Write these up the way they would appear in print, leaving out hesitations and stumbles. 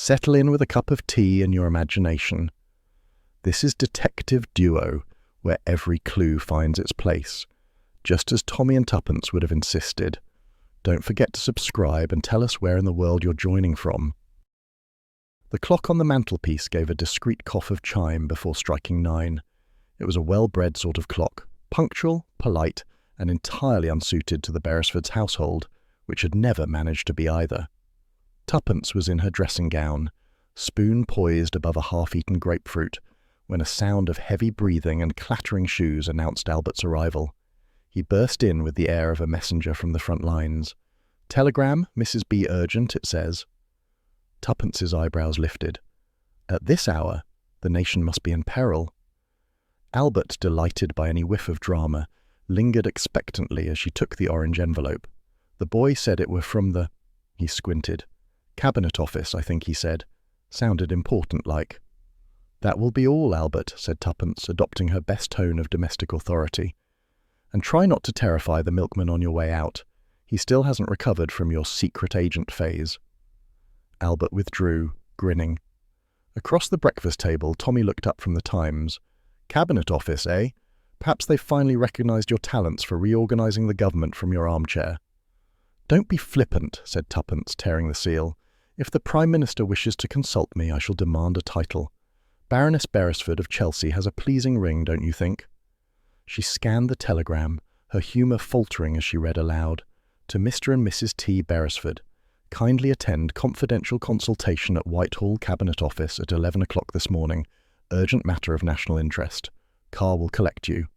Settle in with a cup of tea and your imagination. This is Detective Duo, where every clue finds its place, just as Tommy and Tuppence would have insisted. Don't forget to subscribe and tell us where in the world you're joining from. The clock on the mantelpiece gave a discreet cough of chime before striking 9. It was a well-bred sort of clock, punctual, polite, and entirely unsuited to the Beresfords' household, which had never managed to be either. Tuppence was in her dressing gown, spoon poised above a half-eaten grapefruit, when a sound of heavy breathing and clattering shoes announced Albert's arrival. He burst in with the air of a messenger from the front lines. "Telegram, Mrs. B. urgent, it says." Tuppence's eyebrows lifted. At this hour, the nation must be in peril. Albert, delighted by any whiff of drama, lingered expectantly as she took the orange envelope. The boy said it were from the... He squinted. "Cabinet Office, I think he said. Sounded important-like." "That will be all, Albert," said Tuppence, adopting her best tone of domestic authority. "And try not to terrify the milkman on your way out. He still hasn't recovered from your secret agent phase." Albert withdrew, grinning. Across the breakfast table, Tommy looked up from the Times. "Cabinet Office, eh? Perhaps they've finally recognized your talents for reorganizing the government from your armchair." "Don't be flippant," said Tuppence, tearing the seal. "If the Prime Minister wishes to consult me, I shall demand a title. Baroness Beresford of Chelsea has a pleasing ring, don't you think?" She scanned the telegram, her humour faltering as she read aloud. "To Mr. and Mrs. T. Beresford. Kindly attend confidential consultation at Whitehall Cabinet Office at 11 o'clock this morning. Urgent matter of national interest. Car will collect you.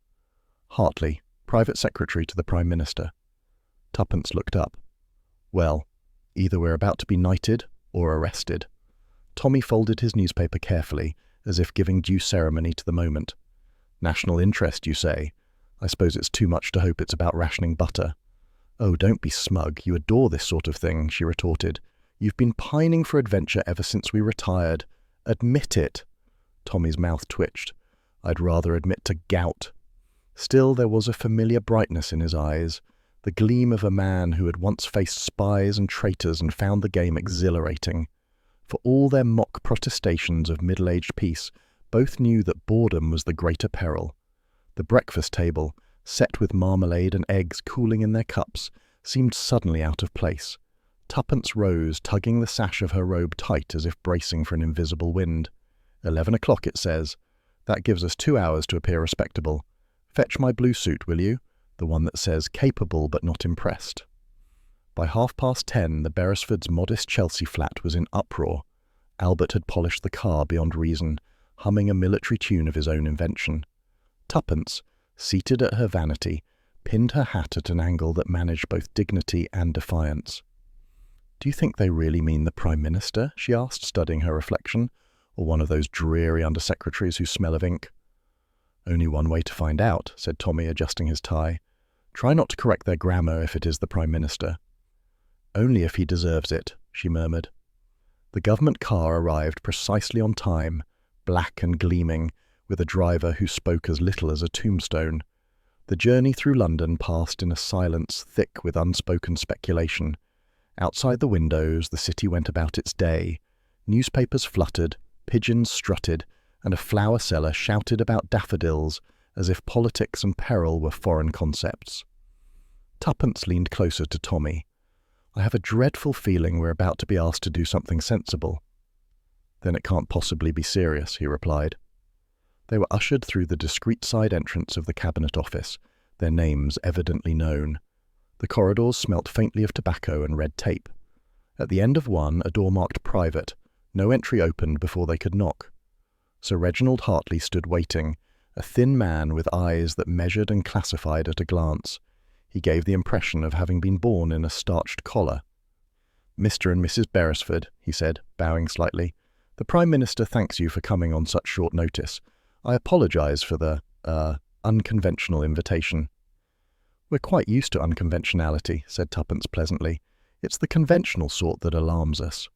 Hartley, Private Secretary to the Prime Minister." Tuppence looked up. "Well, either we're about to be knighted or arrested." Tommy folded his newspaper carefully, as if giving due ceremony to the moment. "National interest, you say? I suppose it's too much to hope it's about rationing butter." "Oh, don't be smug. You adore this sort of thing," she retorted. "You've been pining for adventure ever since we retired. Admit it." Tommy's mouth twitched. "I'd rather admit to gout." Still, there was a familiar brightness in his eyes, the gleam of a man who had once faced spies and traitors and found the game exhilarating. For all their mock protestations of middle-aged peace, both knew that boredom was the greater peril. The breakfast table, set with marmalade and eggs cooling in their cups, seemed suddenly out of place. Tuppence rose, tugging the sash of her robe tight as if bracing for an invisible wind. 11 o'clock, it says. That gives us 2 hours to appear respectable. Fetch my blue suit, will you? The one that says capable but not impressed. By 10:30, the Beresfords' modest Chelsea flat was in uproar. Albert had polished the car beyond reason, humming a military tune of his own invention. Tuppence, seated at her vanity, pinned her hat at an angle that managed both dignity and defiance. "Do you think they really mean the Prime Minister?" she asked, studying her reflection, "or one of those dreary undersecretaries who smell of ink?" "Only one way to find out," said Tommy, adjusting his tie. "Try not to correct their grammar if it is the Prime Minister." "Only if he deserves it," she murmured. The government car arrived precisely on time, black and gleaming, with a driver who spoke as little as a tombstone. The journey through London passed in a silence thick with unspoken speculation. Outside the windows, the city went about its day. Newspapers fluttered, pigeons strutted, and a flower seller shouted about daffodils as if politics and peril were foreign concepts. Tuppence leaned closer to Tommy. "I have a dreadful feeling we're about to be asked to do something sensible." "Then it can't possibly be serious," he replied. They were ushered through the discreet side entrance of the Cabinet Office, their names evidently known. The corridors smelt faintly of tobacco and red tape. At the end of one, a door marked "Private." No entry opened before they could knock. Sir Reginald Hartley stood waiting, a thin man with eyes that measured and classified at a glance. He gave the impression of having been born in a starched collar. "Mr. and Mrs. Beresford," he said, bowing slightly. "The Prime Minister thanks you for coming on such short notice. I apologise for the, unconventional invitation." "We're quite used to unconventionality," said Tuppence pleasantly. "It's the conventional sort that alarms us."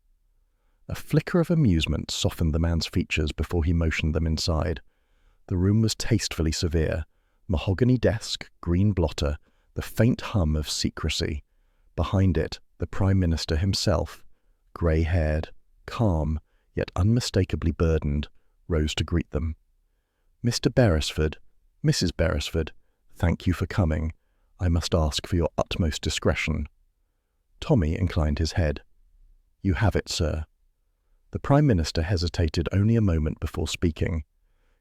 A flicker of amusement softened the man's features before he motioned them inside. The room was tastefully severe. Mahogany desk, green blotter, the faint hum of secrecy. Behind it, the Prime Minister himself, grey-haired, calm, yet unmistakably burdened, rose to greet them. "Mr. Beresford, Mrs. Beresford, thank you for coming. I must ask for your utmost discretion." Tommy inclined his head. "You have it, sir." The Prime Minister hesitated only a moment before speaking.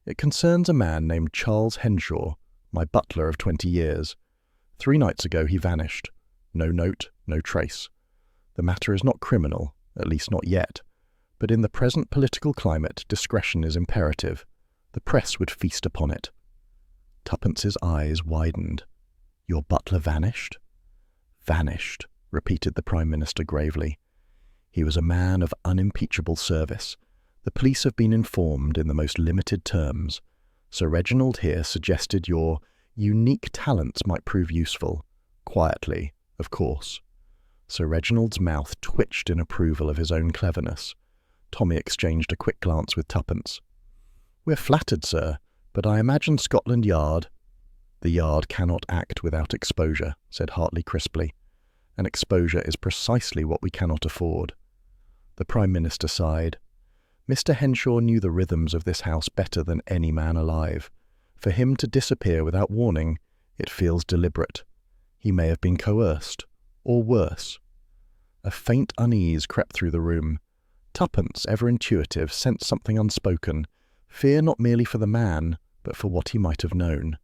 "It concerns a man named Charles Henshaw, my butler of 20 years. 3 nights ago he vanished. No note, no trace. The matter is not criminal, at least not yet, but in the present political climate discretion is imperative. The press would feast upon it." Tuppence's eyes widened. "Your butler vanished?" "Vanished," repeated the Prime Minister gravely. "He was a man of unimpeachable service. The police have been informed in the most limited terms. Sir Reginald here suggested your unique talents might prove useful. Quietly, of course." Sir Reginald's mouth twitched in approval of his own cleverness. Tommy exchanged a quick glance with Tuppence. "We're flattered, sir, but I imagine Scotland Yard—" "The Yard cannot act without exposure," said Hartley crisply. "And exposure is precisely what we cannot afford." The Prime Minister sighed. "Mr. Henshaw knew the rhythms of this house better than any man alive. For him to disappear without warning, it feels deliberate. He may have been coerced, or worse." A faint unease crept through the room. Tuppence, ever intuitive, sensed something unspoken, fear not merely for the man, but for what he might have known.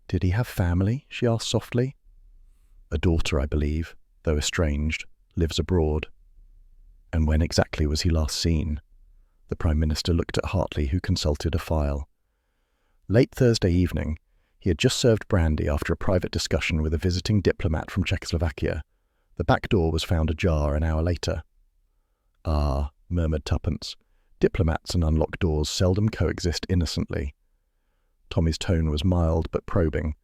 "Did he have family?" she asked softly. "A daughter, I believe, though estranged, lives abroad." "And when exactly was he last seen?" The Prime Minister looked at Hartley, who consulted a file. "Late Thursday evening. He had just served brandy after a private discussion with a visiting diplomat from Czechoslovakia. The back door was found ajar an hour later." "Ah," murmured Tuppence. "Diplomats and unlocked doors seldom coexist innocently." Tommy's tone was mild but probing.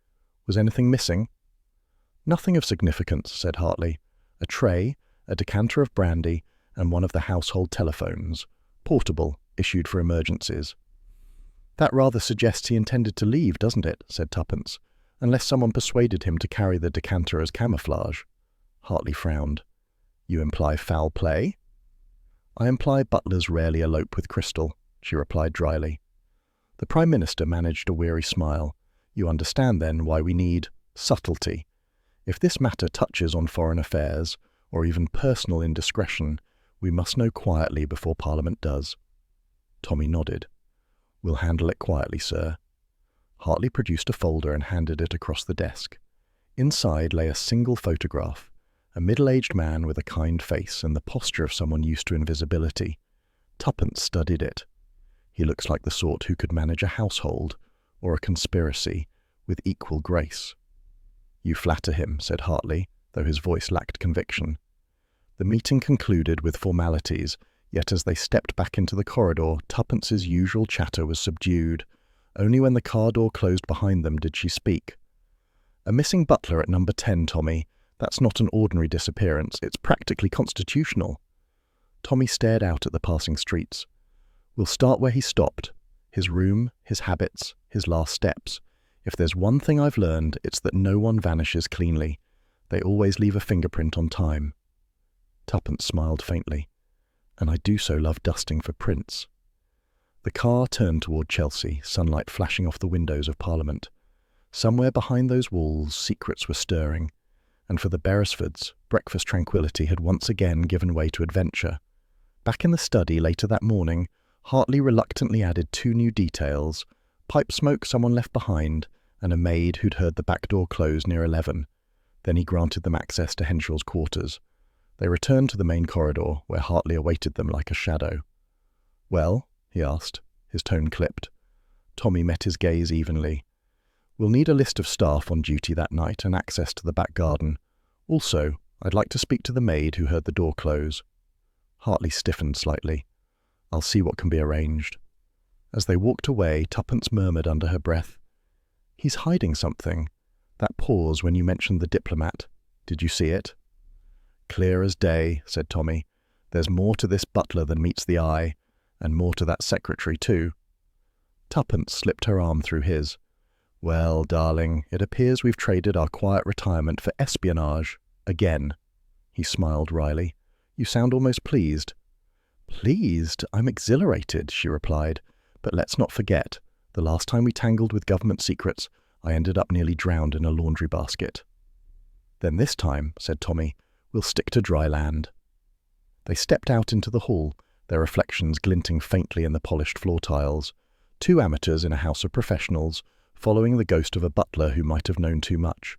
"Was anything missing?" "Nothing of significance," said Hartley. "A tray, a decanter of brandy, and one of the household telephones. Portable, issued for emergencies." "That rather suggests he intended to leave, doesn't it?" said Tuppence. "Unless someone persuaded him to carry the decanter as camouflage." Hartley frowned. "You imply foul play?" "I imply butlers rarely elope with crystal," she replied dryly. The Prime Minister managed a weary smile. "You understand, then, why we need subtlety. If this matter touches on foreign affairs, or even personal indiscretion, we must know quietly before Parliament does." Tommy nodded. "We'll handle it quietly, sir." Hartley produced a folder and handed it across the desk. Inside lay a single photograph, a middle-aged man with a kind face and the posture of someone used to invisibility. Tuppence studied it. "He looks like the sort who could manage a household, or a conspiracy, with equal grace." "You flatter him," said Hartley, though his voice lacked conviction. The meeting concluded with formalities, yet as they stepped back into the corridor, Tuppence's usual chatter was subdued. Only when the car door closed behind them did she speak. "A missing butler at number 10, Tommy. That's not an ordinary disappearance. It's practically constitutional." Tommy stared out at the passing streets. "We'll start where he stopped. His room, his habits, his last steps. If there's one thing I've learned, it's that no one vanishes cleanly. They always leave a fingerprint on time." Tuppence smiled faintly. "And I do so love dusting for prints." The car turned toward Chelsea, sunlight flashing off the windows of Parliament. Somewhere behind those walls, secrets were stirring, and for the Beresfords, breakfast tranquility had once again given way to adventure. Back in the study later that morning, Hartley reluctantly added 2 new details: pipe smoke someone left behind, and a maid who'd heard the back door close near 11. Then he granted them access to Henshaw's quarters. They returned to the main corridor, where Hartley awaited them like a shadow. "Well?" he asked, his tone clipped. Tommy met his gaze evenly. "We'll need a list of staff on duty that night and access to the back garden. Also, I'd like to speak to the maid who heard the door close." Hartley stiffened slightly. "I'll see what can be arranged." As they walked away, Tuppence murmured under her breath, "He's hiding something. That pause when you mentioned the diplomat. Did you see it?" "Clear as day," said Tommy. "There's more to this butler than meets the eye, and more to that secretary too." Tuppence slipped her arm through his. "Well, darling, it appears we've traded our quiet retirement for espionage. Again." He smiled wryly. "You sound almost pleased." "Pleased, I'm exhilarated," she replied. "But let's not forget, the last time we tangled with government secrets, I ended up nearly drowned in a laundry basket." "Then this time," said Tommy, "we'll stick to dry land." They stepped out into the hall, their reflections glinting faintly in the polished floor tiles. Two amateurs in a house of professionals, following the ghost of a butler who might have known too much.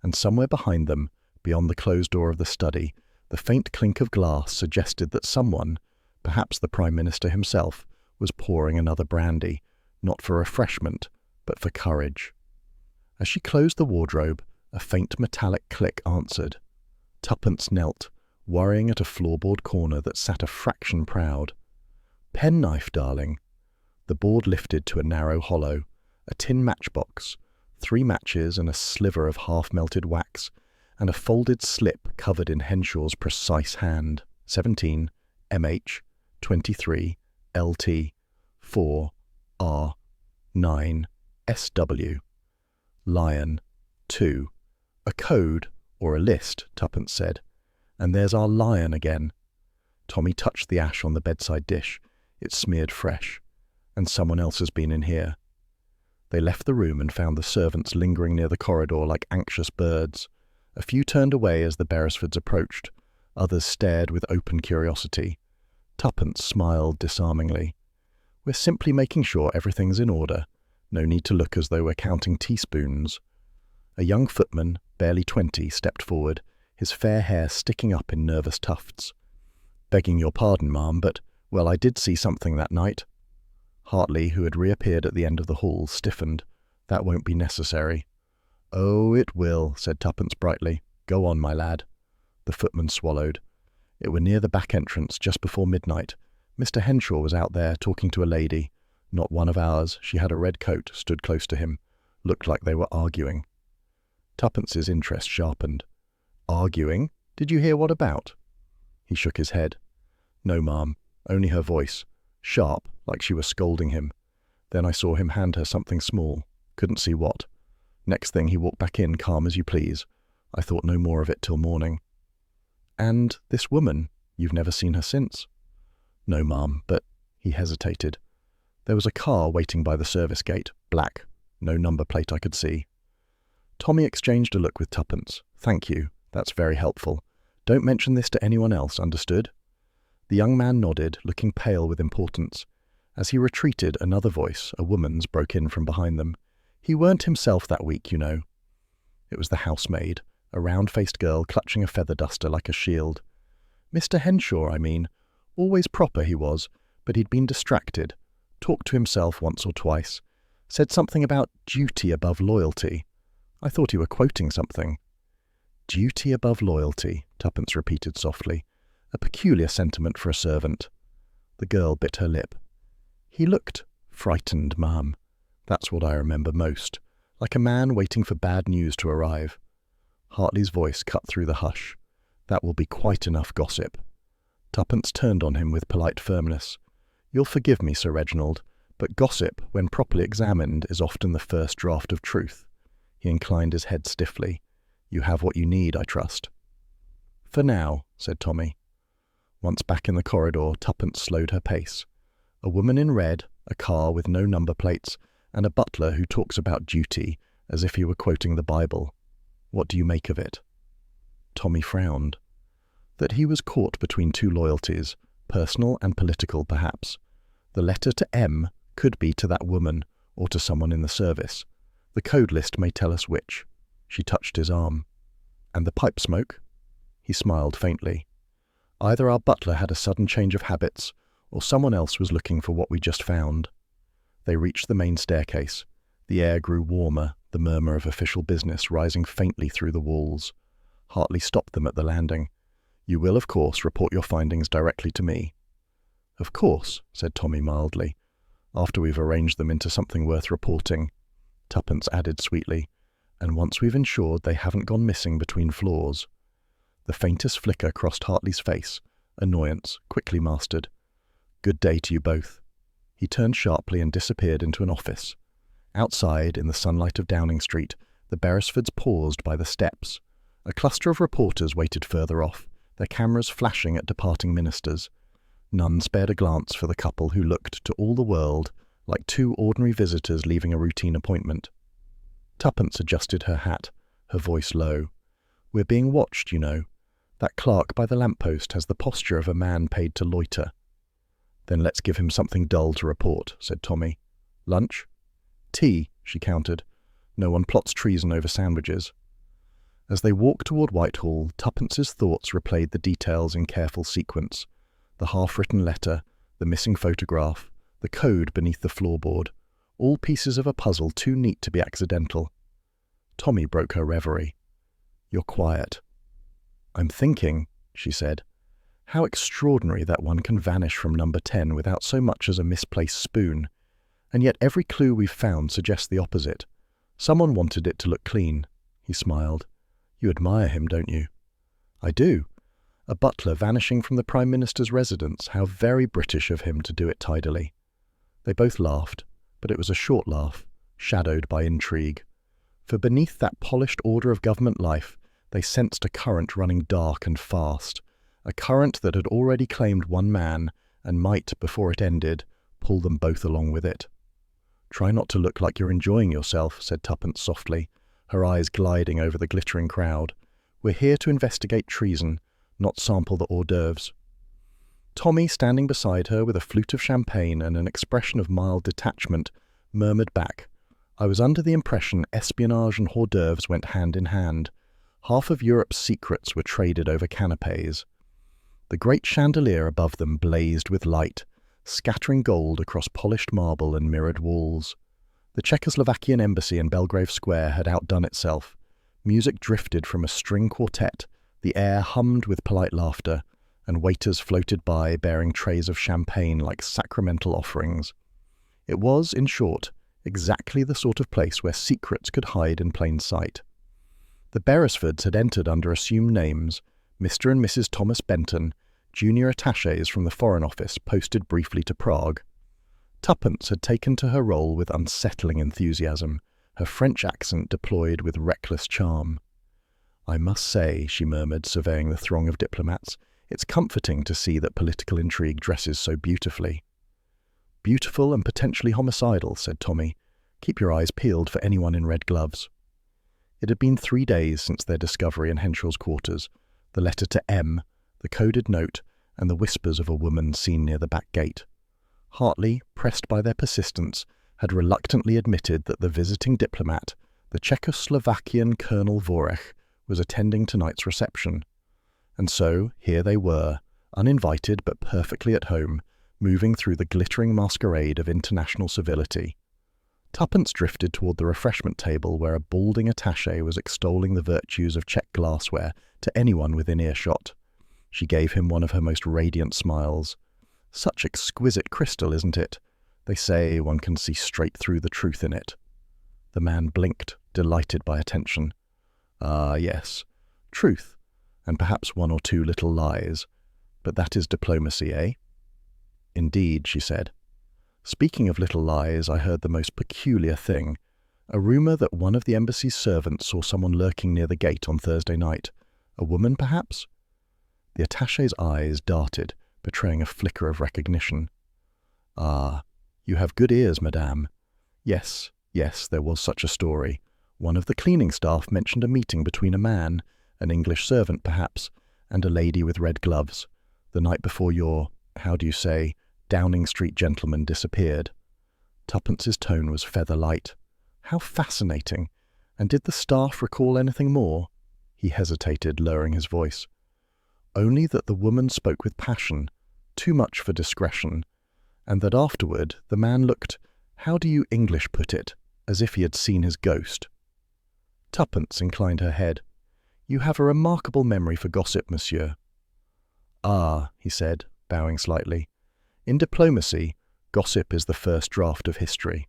And somewhere behind them, beyond the closed door of the study, the faint clink of glass suggested that someone, perhaps the Prime Minister himself, was pouring another brandy, not for refreshment, but for courage. As she closed the wardrobe, a faint metallic click answered. Tuppence knelt, worrying at a floorboard corner that sat a fraction proud. "Penknife, darling." The board lifted to a narrow hollow, a tin matchbox, 3 matches and a sliver of half-melted wax, and a folded slip covered in Henshaw's precise hand. 17, MH, 23, LT, 4, R, 9, SW. Lion, 2. "A code, or a list," Tuppence said. "And there's our lion again." Tommy touched the ash on the bedside dish. It smeared fresh. "And someone else has been in here." They left the room and found the servants lingering near the corridor like anxious birds. A few turned away as the Beresfords approached. Others stared with open curiosity. Tuppence smiled disarmingly. "We're simply making sure everything's in order. No need to look as though we're counting teaspoons." A young footman, barely 20, stepped forward, his fair hair sticking up in nervous tufts. "Begging your pardon, ma'am, but, well, I did see something that night." Hartley, who had reappeared at the end of the hall, stiffened. "That won't be necessary." "Oh, it will," said Tuppence brightly. "Go on, my lad." The footman swallowed. "It were near the back entrance, just before midnight. Mr. Henshaw was out there, talking to a lady. Not one of ours. She had a red coat, stood close to him. Looked like they were arguing." Tuppence's interest sharpened. "Arguing? Did you hear what about?" He shook his head. "No, ma'am. Only her voice. Sharp, like she was scolding him. Then I saw him hand her something small. Couldn't see what. Next thing he walked back in, calm as you please. I thought no more of it till morning." "And this woman, you've never seen her since?" "No, ma'am, but—" He hesitated. "There was a car waiting by the service gate, black. No number plate I could see." Tommy exchanged a look with Tuppence. "Thank you. That's very helpful. Don't mention this to anyone else, understood?" The young man nodded, looking pale with importance. As he retreated, another voice, a woman's, broke in from behind them. "He weren't himself that week, you know." It was the housemaid, a round-faced girl clutching a feather duster like a shield. "Mr. Henshaw, I mean. Always proper he was, but he'd been distracted. Talked to himself once or twice. Said something about duty above loyalty. I thought he were quoting something." "Duty above loyalty," Tuppence repeated softly. "A peculiar sentiment for a servant." The girl bit her lip. "He looked frightened, ma'am. That's what I remember most. Like a man waiting for bad news to arrive." Hartley's voice cut through the hush. "That will be quite enough gossip." Tuppence turned on him with polite firmness. "You'll forgive me, Sir Reginald, but gossip, when properly examined, is often the first draught of truth." He inclined his head stiffly. "You have what you need, I trust." "For now," said Tommy. Once back in the corridor, Tuppence slowed her pace. A woman in red, a car with no number plates, and a butler who talks about duty as if he were quoting the Bible. What do you make of it? Tommy frowned. That he was caught between two loyalties, personal and political perhaps. The letter to M could be to that woman or to someone in the service. The code list may tell us which. She touched his arm. "And the pipe smoke?" He smiled faintly. "Either our butler had a sudden change of habits, or someone else was looking for what we just found." They reached the main staircase. The air grew warmer, the murmur of official business rising faintly through the walls. Hartley stopped them at the landing. "You will, of course, report your findings directly to me." "Of course," said Tommy mildly. "After we've arranged them into something worth reporting." Tuppence added sweetly, "And once we've ensured they haven't gone missing between floors." The faintest flicker crossed Hartley's face, annoyance, quickly mastered. "Good day to you both." He turned sharply and disappeared into an office. Outside, in the sunlight of Downing Street, the Beresfords paused by the steps. A cluster of reporters waited further off, their cameras flashing at departing ministers. None spared a glance for the couple who looked to all the world like two ordinary visitors leaving a routine appointment. Tuppence adjusted her hat, her voice low. "We're being watched, you know. That clerk by the lamp-post has the posture of a man paid to loiter." "Then let's give him something dull to report," said Tommy. "Lunch?" "Tea," she countered. "No one plots treason over sandwiches." As they walked toward Whitehall, Tuppence's thoughts replayed the details in careful sequence. The half-written letter, the missing photograph, the code beneath the floorboard, all pieces of a puzzle too neat to be accidental. Tommy broke her reverie. "You're quiet." "I'm thinking," she said. "How extraordinary that one can vanish from number 10 without so much as a misplaced spoon. And yet every clue we've found suggests the opposite. Someone wanted it to look clean." He smiled. "You admire him, don't you?" "I do. A butler vanishing from the Prime Minister's residence. How very British of him to do it tidily." They both laughed, but it was a short laugh, shadowed by intrigue. For beneath that polished order of government life, they sensed a current running dark and fast, a current that had already claimed one man and might, before it ended, pull them both along with it. "Try not to look like you're enjoying yourself," said Tuppence softly, her eyes gliding over the glittering crowd. "We're here to investigate treason, not sample the hors d'oeuvres." Tommy, standing beside her with a flute of champagne and an expression of mild detachment, murmured back, "I was under the impression espionage and hors d'oeuvres went hand in hand. Half of Europe's secrets were traded over canapés." The great chandelier above them blazed with light, scattering gold across polished marble and mirrored walls. The Czechoslovakian embassy in Belgrave Square had outdone itself. Music drifted from a string quartet, the air hummed with polite laughter, and waiters floated by bearing trays of champagne like sacramental offerings. It was, in short, exactly the sort of place where secrets could hide in plain sight. The Beresfords had entered under assumed names, Mr. and Mrs. Thomas Benton, junior attachés from the Foreign Office posted briefly to Prague. Tuppence had taken to her role with unsettling enthusiasm, her French accent deployed with reckless charm. "I must say," she murmured, surveying the throng of diplomats, "it's comforting to see that political intrigue dresses so beautifully." "Beautiful and potentially homicidal," said Tommy. "Keep your eyes peeled for anyone in red gloves." It had been 3 days since their discovery in Henschel's quarters, the letter to M, the coded note, and the whispers of a woman seen near the back gate. Hartley, pressed by their persistence, had reluctantly admitted that the visiting diplomat, the Czechoslovakian Colonel Vorech, was attending tonight's reception. And so, here they were, uninvited but perfectly at home, moving through the glittering masquerade of international civility. Tuppence drifted toward the refreshment table where a balding attaché was extolling the virtues of Czech glassware to anyone within earshot. She gave him one of her most radiant smiles. "Such exquisite crystal, isn't it? They say one can see straight through the truth in it." The man blinked, delighted by attention. "Ah, yes. Truth, and perhaps one or two little lies. But that is diplomacy, eh?" "Indeed," she said. "Speaking of little lies, I heard the most peculiar thing. A rumour that one of the embassy's servants saw someone lurking near the gate on Thursday night. A woman, perhaps?" The attaché's eyes darted, betraying a flicker of recognition. "Ah, you have good ears, madame. Yes, there was such a story. One of the cleaning staff mentioned a meeting between a man, an English servant perhaps, and a lady with red gloves, the night before your, how do you say, Downing Street gentleman disappeared." Tuppence's tone was feather-light. "How fascinating! And did the staff recall anything more?" He hesitated, lowering his voice. "Only that the woman spoke with passion, too much for discretion, and that afterward the man looked, how do you English put it, as if he had seen his ghost." Tuppence inclined her head. "You have a remarkable memory for gossip, monsieur." "Ah," he said, bowing slightly. "In diplomacy, gossip is the first draft of history."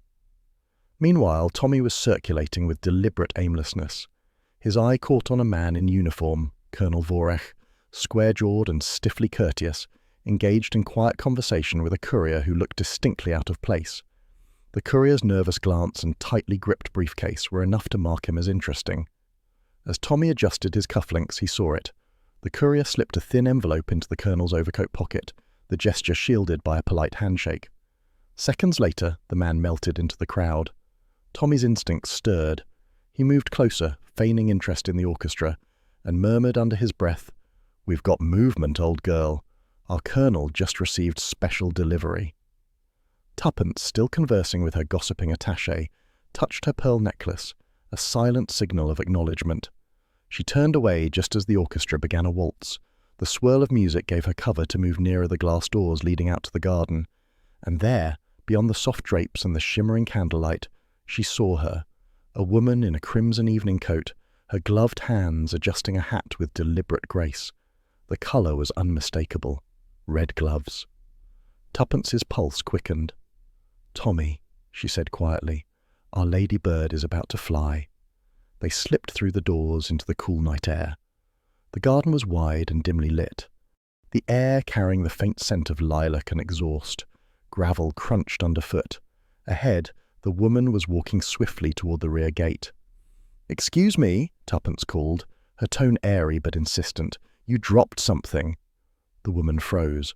Meanwhile, Tommy was circulating with deliberate aimlessness. His eye caught on a man in uniform, Colonel Vorech, square-jawed and stiffly courteous, engaged in quiet conversation with a courier who looked distinctly out of place. The courier's nervous glance and tightly gripped briefcase were enough to mark him as interesting. As Tommy adjusted his cufflinks, he saw it. The courier slipped a thin envelope into the colonel's overcoat pocket, the gesture shielded by a polite handshake. Seconds later, the man melted into the crowd. Tommy's instincts stirred. He moved closer, feigning interest in the orchestra, and murmured under his breath, "We've got movement, old girl. Our colonel just received special delivery." Tuppence, still conversing with her gossiping attaché, touched her pearl necklace, a silent signal of acknowledgement. She turned away just as the orchestra began a waltz. The swirl of music gave her cover to move nearer the glass doors leading out to the garden. And there, beyond the soft drapes and the shimmering candlelight, she saw her, a woman in a crimson evening coat, her gloved hands adjusting a hat with deliberate grace. The colour was unmistakable. Red gloves. Tuppence's pulse quickened. "Tommy," she said quietly, "our lady bird is about to fly." They slipped through the doors into the cool night air. The garden was wide and dimly lit, the air carrying the faint scent of lilac and exhaust. Gravel crunched underfoot. Ahead, the woman was walking swiftly toward the rear gate. "Excuse me," Tuppence called, her tone airy but insistent. "You dropped something." The woman froze.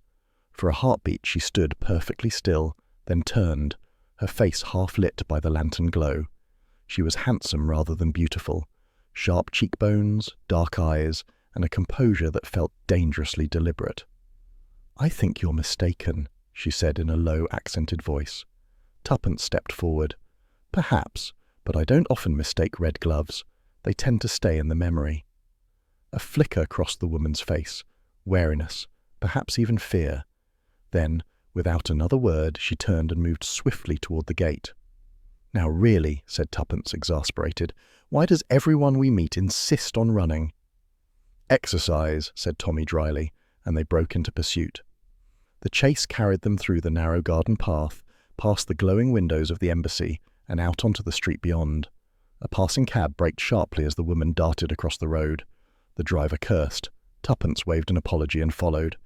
For a heartbeat she stood perfectly still, then turned, her face half lit by the lantern glow. She was handsome rather than beautiful. Sharp cheekbones, dark eyes, and a composure that felt dangerously deliberate. "I think you're mistaken," she said in a low, accented voice. Tuppence stepped forward. "Perhaps, but I don't often mistake red gloves. They tend to stay in the memory." A flicker crossed the woman's face, wariness, perhaps even fear. Then, without another word, she turned and moved swiftly toward the gate. "Now really," said Tuppence, exasperated, "why does everyone we meet insist on running?" "Exercise," said Tommy dryly, and they broke into pursuit. The chase carried them through the narrow garden path, past the glowing windows of the embassy, and out onto the street beyond. A passing cab braked sharply as the woman darted across the road. The driver cursed. Tuppence waved an apology and followed.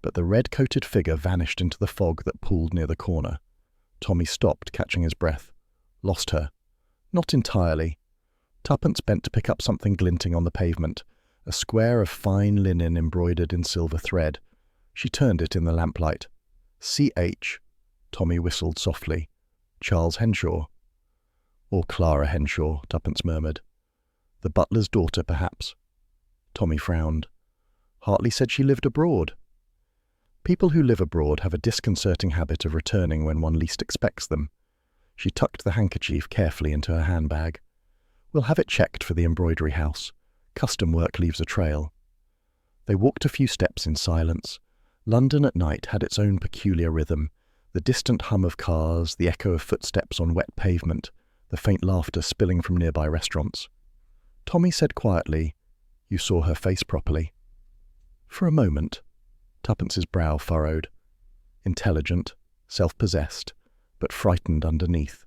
But the red-coated figure vanished into the fog that pooled near the corner. Tommy stopped, catching his breath. Lost her. Not entirely. Tuppence bent to pick up something glinting on the pavement, a square of fine linen embroidered in silver thread. She turned it in the lamplight. "C.H." Tommy whistled softly. "Charles Henshaw." "Or Clara Henshaw," Tuppence murmured. "The butler's daughter, perhaps." Tommy frowned. "Hartley said she lived abroad." People who live abroad have a disconcerting habit of returning when one least expects them. She tucked the handkerchief carefully into her handbag. "We'll have it checked for the embroidery house. Custom work leaves a trail." They walked a few steps in silence. London at night had its own peculiar rhythm, the distant hum of cars, the echo of footsteps on wet pavement, the faint laughter spilling from nearby restaurants. Tommy said quietly, "You saw her face properly." "For a moment." Tuppence's brow furrowed. Intelligent, self-possessed, but frightened underneath.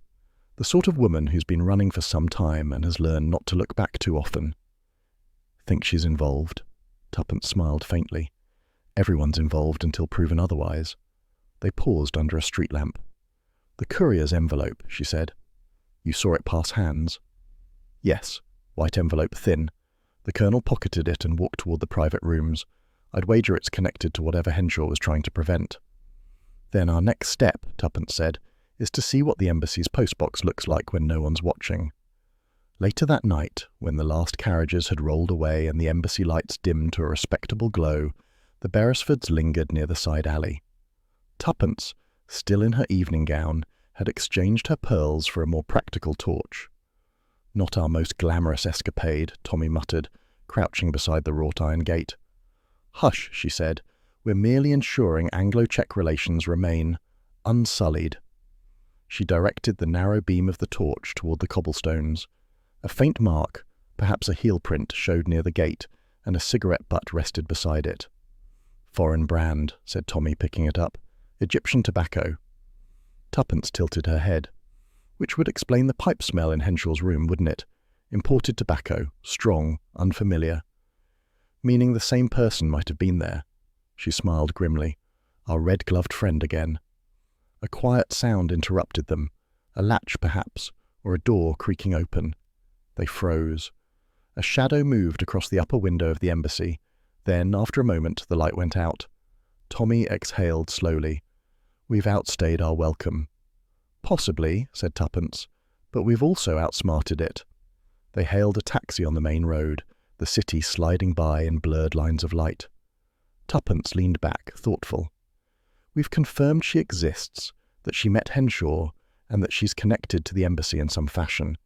The sort of woman who's been running for some time and has learned not to look back too often. "Think she's involved?" Tuppence smiled faintly. "Everyone's involved until proven otherwise." They paused under a street lamp. "The courier's envelope," she said. "You saw it pass hands?" "Yes. White envelope, thin. The colonel pocketed it and walked toward the private rooms. I'd wager it's connected to whatever Henshaw was trying to prevent." "Then our next step," Tuppence said, "is to see what the embassy's postbox looks like when no one's watching." Later that night, when the last carriages had rolled away and the embassy lights dimmed to a respectable glow, the Beresfords lingered near the side alley. Tuppence, still in her evening gown, had exchanged her pearls for a more practical torch. "Not our most glamorous escapade," Tommy muttered, crouching beside the wrought-iron gate. "Hush," she said. "We're merely ensuring Anglo-Czech relations remain unsullied." She directed the narrow beam of the torch toward the cobblestones. A faint mark, perhaps a heel print, showed near the gate, and a cigarette butt rested beside it. "Foreign brand," said Tommy, picking it up. "Egyptian tobacco." Tuppence tilted her head. "Which would explain the pipe smell in Henshaw's room, wouldn't it? Imported tobacco, strong, unfamiliar. Meaning the same person might have been there." She smiled grimly. "Our red-gloved friend again." A quiet sound interrupted them. A latch, perhaps, or a door creaking open. They froze. A shadow moved across the upper window of the embassy. Then, after a moment, the light went out. Tommy exhaled slowly. We've outstayed our welcome. Possibly, said Tuppence, but we've also outsmarted it. They hailed a taxi on the main road, the city sliding by in blurred lines of light. Tuppence leaned back, thoughtful. We've confirmed she exists, that she met Henshaw, and that she's connected to the embassy in some fashion.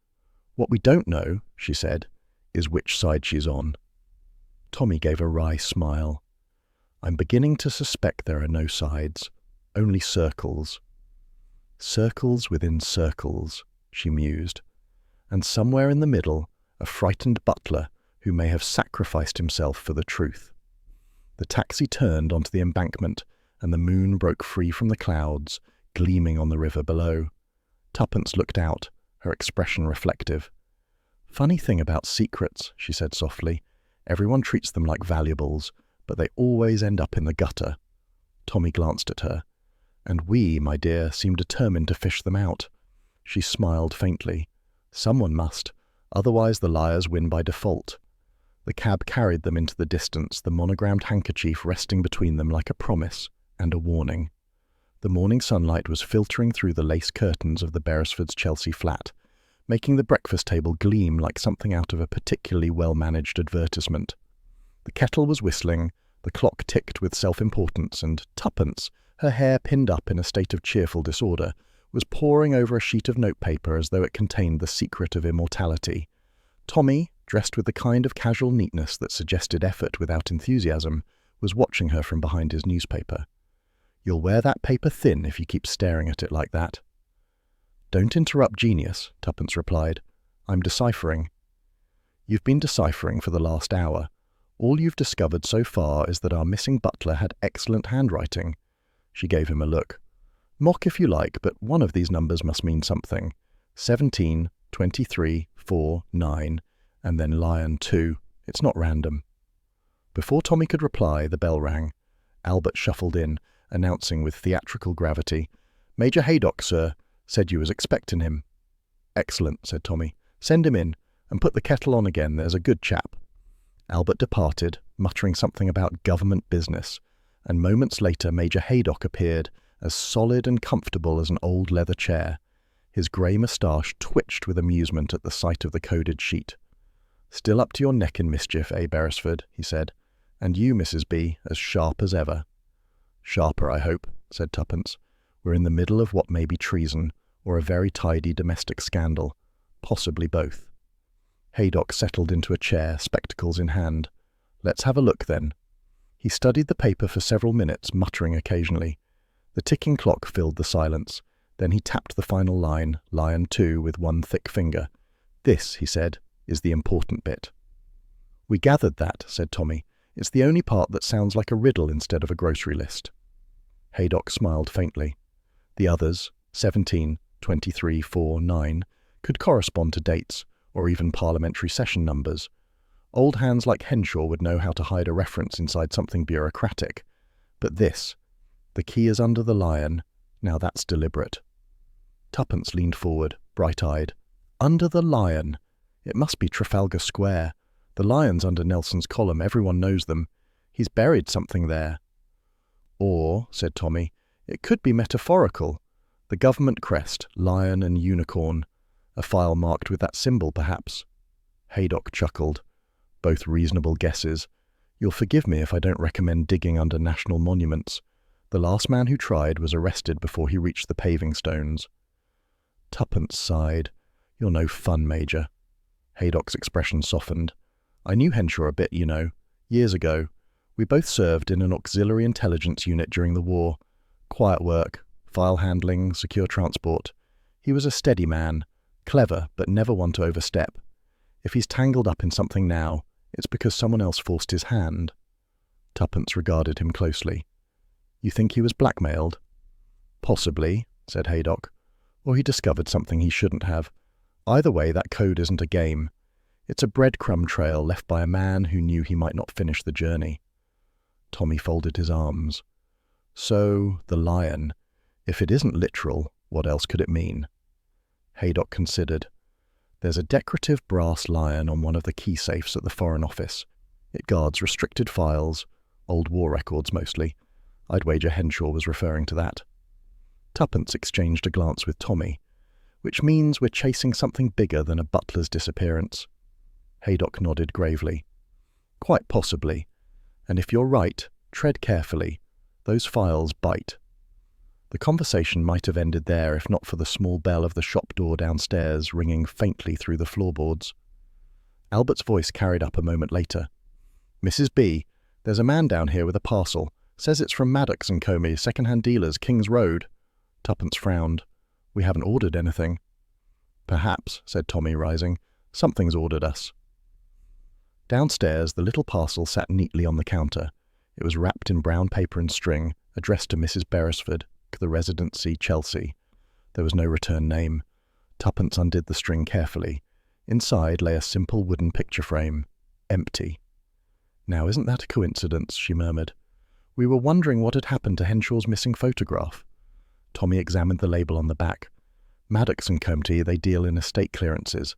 What we don't know, she said, is which side she's on. Tommy gave a wry smile. I'm beginning to suspect there are no sides, only circles. Circles within circles, she mused, and somewhere in the middle, a frightened butler who may have sacrificed himself for the truth. The taxi turned onto the embankment, and the moon broke free from the clouds, gleaming on the river below. Tuppence looked out, her expression reflective. Funny thing about secrets, she said softly. Everyone treats them like valuables, but they always end up in the gutter. Tommy glanced at her. And we, my dear, seem determined to fish them out. She smiled faintly. Someone must, otherwise the liars win by default. The cab carried them into the distance, the monogrammed handkerchief resting between them like a promise and a warning. The morning sunlight was filtering through the lace curtains of the Beresfords' Chelsea flat, making the breakfast table gleam like something out of a particularly well-managed advertisement. The kettle was whistling, the clock ticked with self-importance, and Tuppence, her hair pinned up in a state of cheerful disorder, was poring over a sheet of notepaper as though it contained the secret of immortality. Tommy, dressed with the kind of casual neatness that suggested effort without enthusiasm, was watching her from behind his newspaper. You'll wear that paper thin if you keep staring at it like that. Don't interrupt genius, Tuppence replied. I'm deciphering. You've been deciphering for the last hour. All you've discovered so far is that our missing butler had excellent handwriting. She gave him a look. Mock if you like, but one of these numbers must mean something. 17, 23, 4, 9, and then lion 2. It's not random. Before Tommy could reply, the bell rang. Albert shuffled in, announcing with theatrical gravity, Major Haydock, sir, said you was expecting him. Excellent, said Tommy. Send him in, and put the kettle on again, there's a good chap. Albert departed, muttering something about government business, and moments later Major Haydock appeared, as solid and comfortable as an old leather chair. His grey moustache twitched with amusement at the sight of the coded sheet. Still up to your neck in mischief, Beresford, he said. And you, Mrs. B, as sharp as ever. Sharper, I hope, said Tuppence. We're in the middle of what may be treason, or a very tidy domestic scandal. Possibly both. Haydock settled into a chair, spectacles in hand. Let's have a look, then. He studied the paper for several minutes, muttering occasionally. The ticking clock filled the silence. Then he tapped the final line, lion 2, with one thick finger. This, he said, is the important bit. We gathered that, said Tommy. It's the only part that sounds like a riddle instead of a grocery list. Haydock smiled faintly. The others, 17, 23, 4, 9, could correspond to dates, or even parliamentary session numbers. Old hands like Henshaw would know how to hide a reference inside something bureaucratic. But this, the key is under the lion, now that's deliberate. Tuppence leaned forward, bright-eyed. Under the lion? It must be Trafalgar Square. The lion's under Nelson's column, everyone knows them. He's buried something there. Or, said Tommy, it could be metaphorical. The government crest, lion and unicorn. A file marked with that symbol, perhaps. Haydock chuckled. Both reasonable guesses. You'll forgive me if I don't recommend digging under national monuments. The last man who tried was arrested before he reached the paving stones. Tuppence sighed. You're no fun, Major. Haydock's expression softened. I knew Henshaw a bit, you know, years ago. We both served in an auxiliary intelligence unit during the war. Quiet work, file handling, secure transport. He was a steady man, clever, but never one to overstep. If he's tangled up in something now, it's because someone else forced his hand. Tuppence regarded him closely. You think he was blackmailed? Possibly, said Haydock. Or he discovered something he shouldn't have. Either way, that code isn't a game. It's a breadcrumb trail left by a man who knew he might not finish the journey. Tommy folded his arms. So, the lion. If it isn't literal, what else could it mean? Haydock considered. There's a decorative brass lion on one of the key safes at the Foreign Office. It guards restricted files, old war records mostly. I'd wager Henshaw was referring to that. Tuppence exchanged a glance with Tommy, which means we're chasing something bigger than a butler's disappearance. Haydock nodded gravely. Quite possibly. And if you're right, tread carefully. Those files bite. The conversation might have ended there if not for the small bell of the shop door downstairs ringing faintly through the floorboards. Albert's voice carried up a moment later. "Mrs. B, there's a man down here with a parcel. Says it's from Maddox and Co. second-hand dealers, King's Road." Tuppence frowned. "We haven't ordered anything." "Perhaps," said Tommy, rising. "Something's ordered us." Downstairs, the little parcel sat neatly on the counter. It was wrapped in brown paper and string, addressed to Mrs. Beresford, the Residency, Chelsea. There was no return name. Tuppence undid the string carefully. Inside lay a simple wooden picture frame. Empty. "Now isn't that a coincidence?" she murmured. "We were wondering what had happened to Henshaw's missing photograph." Tommy examined the label on the back. "Maddox and Co. They deal in estate clearances.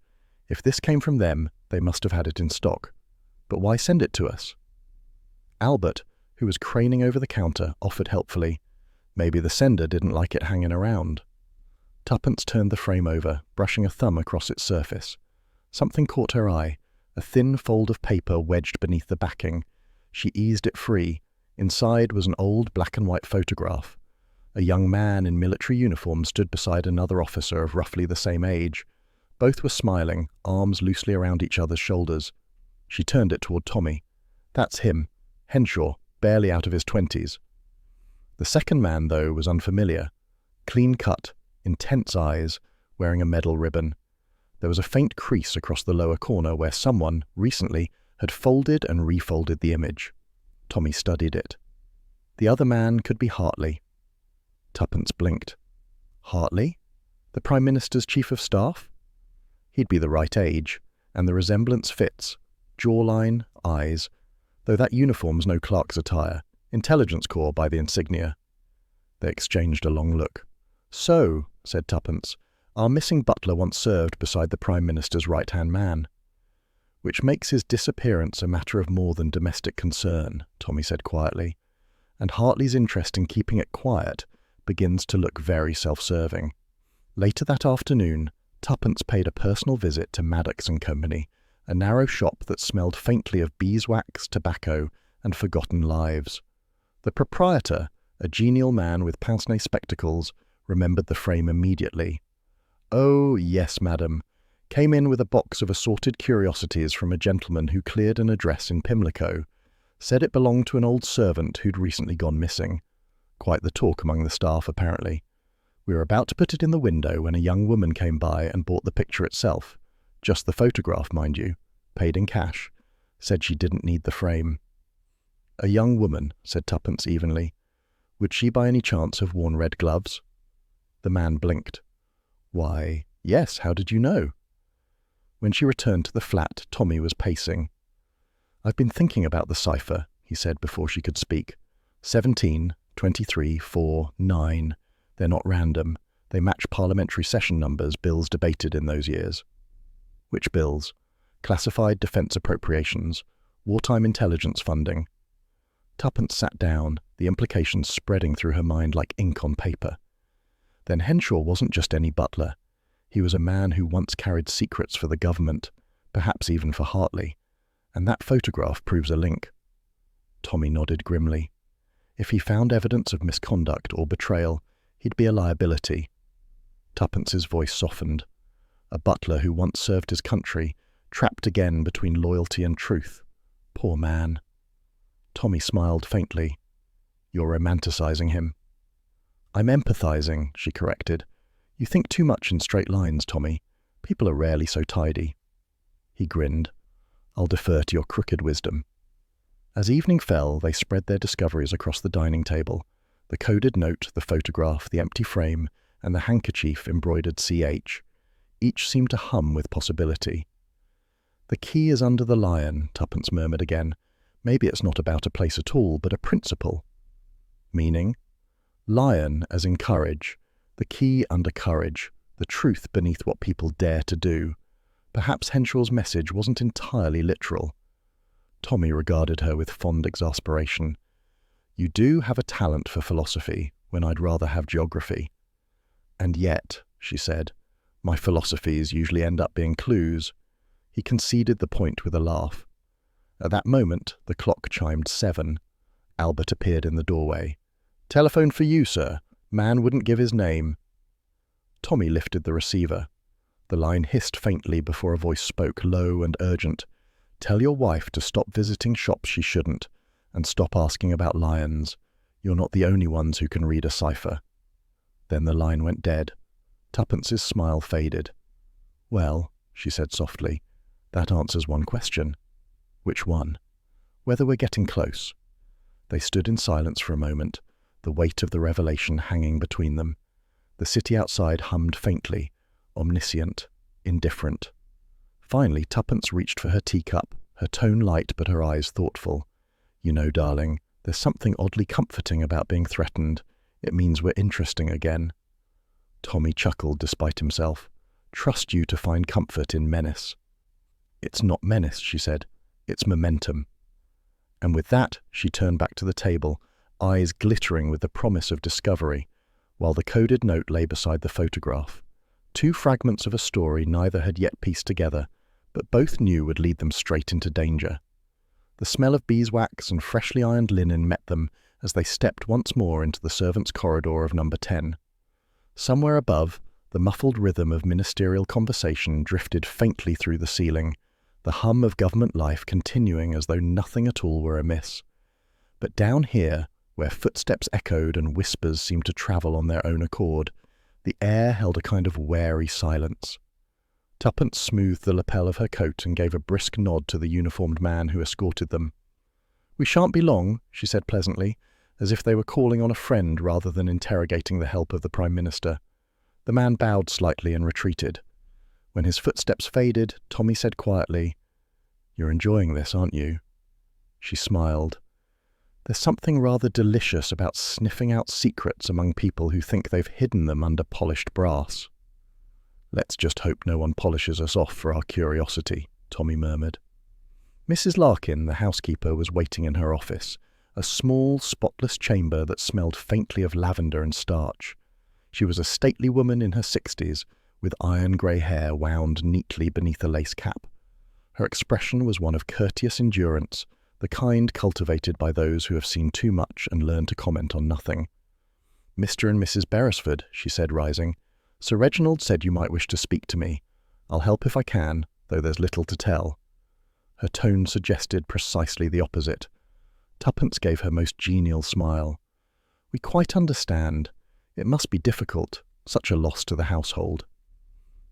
If this came from them, they must have had it in stock. But why send it to us?" Albert, who was craning over the counter, offered helpfully. "Maybe the sender didn't like it hanging around." Tuppence turned the frame over, brushing a thumb across its surface. Something caught her eye, a thin fold of paper wedged beneath the backing. She eased it free. Inside was an old black-and-white photograph. A young man in military uniform stood beside another officer of roughly the same age. Both were smiling, arms loosely around each other's shoulders. She turned it toward Tommy. "That's him. Henshaw, barely out of his 20s. The second man, though, was unfamiliar. Clean-cut, intense eyes, wearing a medal ribbon. There was a faint crease across the lower corner where someone, recently, had folded and refolded the image. Tommy studied it. The other man could be Hartley. Tuppence blinked. Hartley? The Prime Minister's Chief of Staff? He'd be the right age, and the resemblance fits. Jawline, eyes. Though that uniform's no clerk's attire. Intelligence Corps by the insignia. They exchanged a long look. "So," said Tuppence, "our missing butler once served beside the Prime Minister's right-hand man." "Which makes his disappearance a matter of more than domestic concern," Tommy said quietly. "And Hartley's interest in keeping it quiet begins to look very self-serving." Later that afternoon, Tuppence paid a personal visit to Maddox and Company, a narrow shop that smelled faintly of beeswax, tobacco, and forgotten lives. The proprietor, a genial man with pince-nez spectacles, remembered the frame immediately. "Oh, yes, madam. Came in with a box of assorted curiosities from a gentleman who cleared an address in Pimlico. Said it belonged to an old servant who'd recently gone missing. Quite the talk among the staff, apparently. We were about to put it in the window when a young woman came by and bought the picture itself. Just the photograph, mind you. Paid in cash. Said she didn't need the frame." "A young woman," said Tuppence evenly. "Would she by any chance have worn red gloves?" The man blinked. "Why, yes, how did you know?" When she returned to the flat, Tommy was pacing. "I've been thinking about the cipher," he said before she could speak. 17, 23, 4, 9. They're not random. They match parliamentary session numbers, bills debated in those years. "Which bills?" "Classified defence appropriations. Wartime intelligence funding." Tuppence sat down, the implications spreading through her mind like ink on paper. Then Henshaw wasn't just any butler. He was a man who once carried secrets for the government, perhaps even for Hartley. And that photograph proves a link. Tommy nodded grimly. If he found evidence of misconduct or betrayal, he'd be a liability. Tuppence's voice softened. A butler who once served his country, trapped again between loyalty and truth. Poor man. Tommy smiled faintly. "You're romanticizing him." "I'm empathizing," she corrected. "You think too much in straight lines, Tommy. People are rarely so tidy." He grinned. "I'll defer to your crooked wisdom." As evening fell, they spread their discoveries across the dining table. The coded note, the photograph, the empty frame, and the handkerchief embroidered CH. Each seemed to hum with possibility. "The key is under the lion," Tuppence murmured again. "Maybe it's not about a place at all, but a principle." "Meaning?" "Lion, as in courage. The key under courage. The truth beneath what people dare to do. Perhaps Henshaw's message wasn't entirely literal." Tommy regarded her with fond exasperation. You do have a talent for philosophy when I'd rather have geography. And yet, she said, my philosophies usually end up being clues. He conceded the point with a laugh. At that moment, the clock chimed 7. Albert appeared in the doorway. "Telephone for you, sir. Man wouldn't give his name." Tommy lifted the receiver. The line hissed faintly before a voice spoke, low and urgent. "Tell your wife to stop visiting shops she shouldn't, and stop asking about lions. You're not the only ones who can read a cipher." Then the line went dead. Tuppence's smile faded. "Well," she said softly, "that answers one question." "Which one?" "Whether we're getting close." They stood in silence for a moment, the weight of the revelation hanging between them. The city outside hummed faintly, omniscient, indifferent. Finally, Tuppence reached for her teacup, her tone light but her eyes thoughtful. "You know, darling, there's something oddly comforting about being threatened. It means we're interesting again." Tommy chuckled despite himself. "Trust you to find comfort in menace." "It's not menace," she said. "It's momentum." And with that, she turned back to the table, eyes glittering with the promise of discovery, while the coded note lay beside the photograph. Two fragments of a story neither had yet pieced together, but both knew would lead them straight into danger. The smell of beeswax and freshly ironed linen met them as they stepped once more into the servants' corridor of number 10. Somewhere above, the muffled rhythm of ministerial conversation drifted faintly through the ceiling, the hum of government life continuing as though nothing at all were amiss. But down here, where footsteps echoed and whispers seemed to travel on their own accord, the air held a kind of wary silence. Tuppence smoothed the lapel of her coat and gave a brisk nod to the uniformed man who escorted them. "We shan't be long," she said pleasantly, as if they were calling on a friend rather than interrogating the help of the Prime Minister. The man bowed slightly and retreated. When his footsteps faded, Tommy said quietly, "You're enjoying this, aren't you?" She smiled. "There's something rather delicious about sniffing out secrets among people who think they've hidden them under polished brass." "Let's just hope no one polishes us off for our curiosity," Tommy murmured. Mrs. Larkin, the housekeeper, was waiting in her office, a small, spotless chamber that smelled faintly of lavender and starch. She was a stately woman in her 60s, with iron-grey hair wound neatly beneath a lace cap. Her expression was one of courteous endurance, the kind cultivated by those who have seen too much and learned to comment on nothing. "Mr. and Mrs. Beresford," she said, rising. "Sir Reginald said you might wish to speak to me. I'll help if I can, though there's little to tell." Her tone suggested precisely the opposite. Tuppence gave her most genial smile. "We quite understand. It must be difficult, such a loss to the household."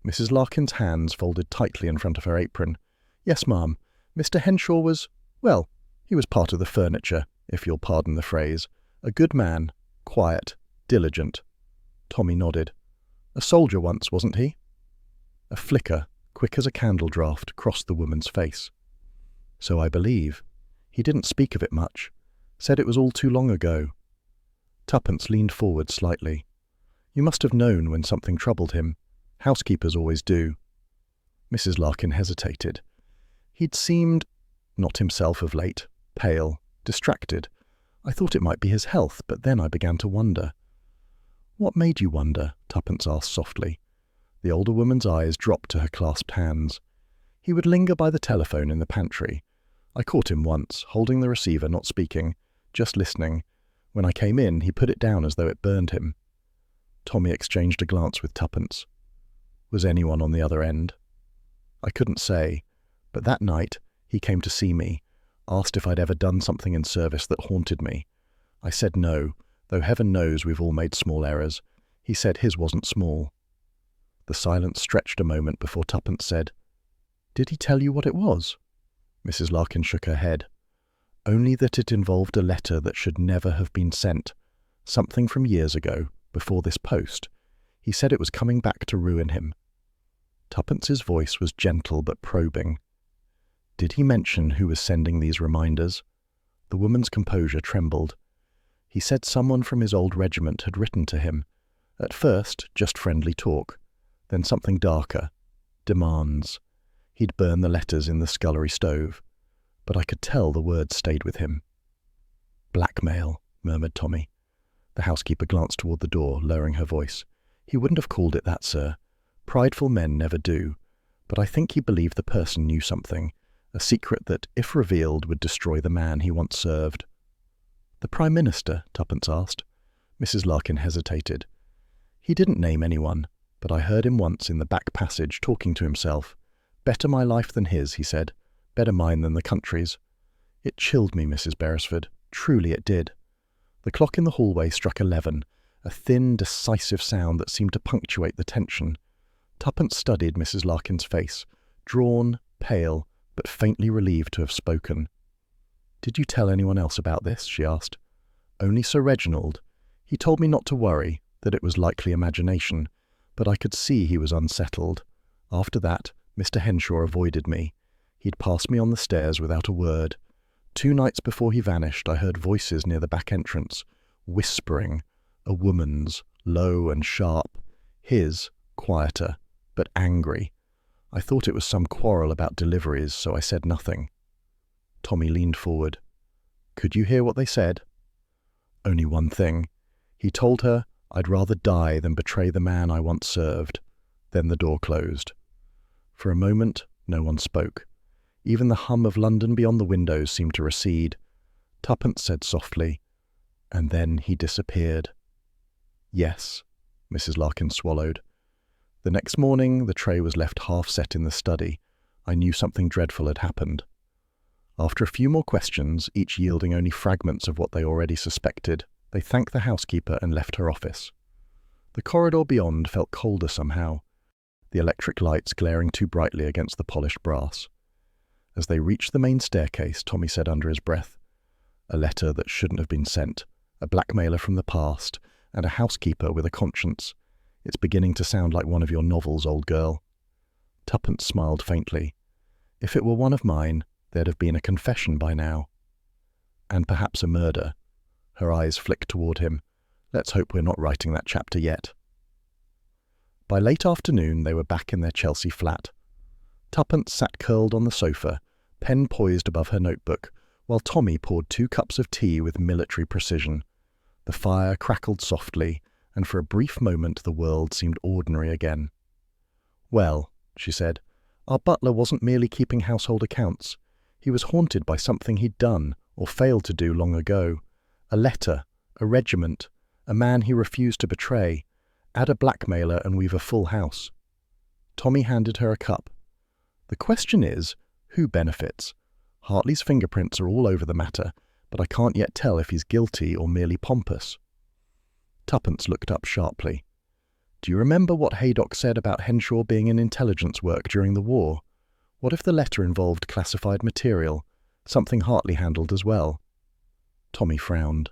Mrs. Larkin's hands folded tightly in front of her apron. "Yes, ma'am. Mr. Henshaw was, well, he was part of the furniture, if you'll pardon the phrase. A good man, quiet, diligent." Tommy nodded. "A soldier once, wasn't he?" A flicker, quick as a candle draught, crossed the woman's face. "So I believe. He didn't speak of it much. Said it was all too long ago." Tuppence leaned forward slightly. "You must have known when something troubled him. Housekeepers always do." Mrs. Larkin hesitated. "He'd seemed, not himself of late, pale, distracted. I thought it might be his health, but then I began to wonder." "What made you wonder?" Tuppence asked softly. The older woman's eyes dropped to her clasped hands. "He would linger by the telephone in the pantry. I caught him once, holding the receiver, not speaking, just listening. When I came in, he put it down as though it burned him." Tommy exchanged a glance with Tuppence. "Was anyone on the other end?" "I couldn't say, but that night he came to see me, asked if I'd ever done something in service that haunted me. I said no, though heaven knows we've all made small errors. He said his wasn't small." The silence stretched a moment before Tuppence said, "Did he tell you what it was?" Mrs. Larkin shook her head. "Only that it involved a letter that should never have been sent. Something from years ago, before this post. He said it was coming back to ruin him." Tuppence's voice was gentle but probing. "Did he mention who was sending these reminders?" The woman's composure trembled. "He said someone from his old regiment had written to him. At first, just friendly talk. Then something darker. Demands. He'd burn the letters in the scullery stove. But I could tell the words stayed with him." "Blackmail," murmured Tommy. The housekeeper glanced toward the door, lowering her voice. He wouldn't have called it that, sir. Prideful men never do. But I think he believed the person knew something, a secret that, if revealed, would destroy the man he once served. The Prime Minister? Tuppence asked. Mrs. Larkin hesitated. He didn't name anyone, but I heard him once in the back passage talking to himself. Better my life than his, he said. Better mine than the country's. It chilled me, Mrs. Beresford. Truly it did. The clock in the hallway struck 11, a thin, decisive sound that seemed to punctuate the tension. Tuppence studied Mrs. Larkin's face, drawn, pale, but faintly relieved to have spoken. "Did you tell anyone else about this?" she asked. "Only Sir Reginald. He told me not to worry, that it was likely imagination, but I could see he was unsettled. After that, Mr. Henshaw avoided me. He'd passed me on the stairs without a word. 2 nights before he vanished, I heard voices near the back entrance, whispering, a woman's, low and sharp, his, quieter, but angry. I thought it was some quarrel about deliveries, so I said nothing." Tommy leaned forward. "Could you hear what they said?" "Only one thing. He told her I'd rather die than betray the man I once served." Then the door closed. For a moment, no one spoke. Even the hum of London beyond the windows seemed to recede. Tuppence said softly, "And then he disappeared." "Yes," Mrs. Larkin swallowed. "The next morning the tray was left half set in the study. I knew something dreadful had happened." After a few more questions, each yielding only fragments of what they already suspected, they thanked the housekeeper and left her office. The corridor beyond felt colder somehow, the electric lights glaring too brightly against the polished brass. As they reached the main staircase, Tommy said under his breath, "A letter that shouldn't have been sent, a blackmailer from the past, and a housekeeper with a conscience. It's beginning to sound like one of your novels, old girl." Tuppence smiled faintly. "If it were one of mine, there'd have been a confession by now. And perhaps a murder." Her eyes flicked toward him. "Let's hope we're not writing that chapter yet." By late afternoon, they were back in their Chelsea flat. Tuppence sat curled on the sofa, pen poised above her notebook, while Tommy poured 2 cups of tea with military precision. The fire crackled softly, and for a brief moment the world seemed ordinary again. "Well," she said, "our butler wasn't merely keeping household accounts. He was haunted by something he'd done, or failed to do long ago. A letter, a regiment, a man he refused to betray. Add a blackmailer and we've a full house." Tommy handed her a cup. "The question is, who benefits? Hartley's fingerprints are all over the matter, but I can't yet tell if he's guilty or merely pompous." Tuppence looked up sharply. "Do you remember what Haydock said about Henshaw being in intelligence work during the war? What if the letter involved classified material, something Hartley handled as well?" Tommy frowned.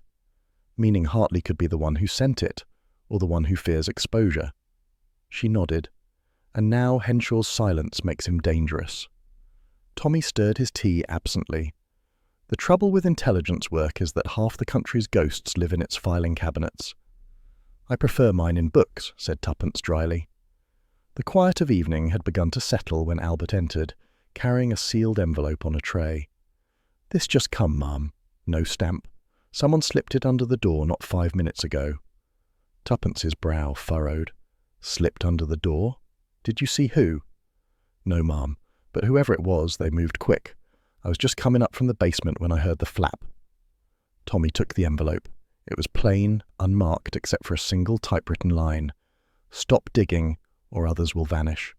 "Meaning Hartley could be the one who sent it, or the one who fears exposure?" She nodded. "And now Henshaw's silence makes him dangerous." Tommy stirred his tea absently. "The trouble with intelligence work is that half the country's ghosts live in its filing cabinets." "I prefer mine in books," said Tuppence dryly. The quiet of evening had begun to settle when Albert entered, carrying a sealed envelope on a tray. "This just come, ma'am. No stamp. Someone slipped it under the door not 5 minutes ago." Tuppence's brow furrowed. "Slipped under the door? Did you see who?" "No, ma'am, but whoever it was, they moved quick. I was just coming up from the basement when I heard the flap." Tommy took the envelope. It was plain, unmarked except for a single typewritten line. "Stop digging, or others will vanish."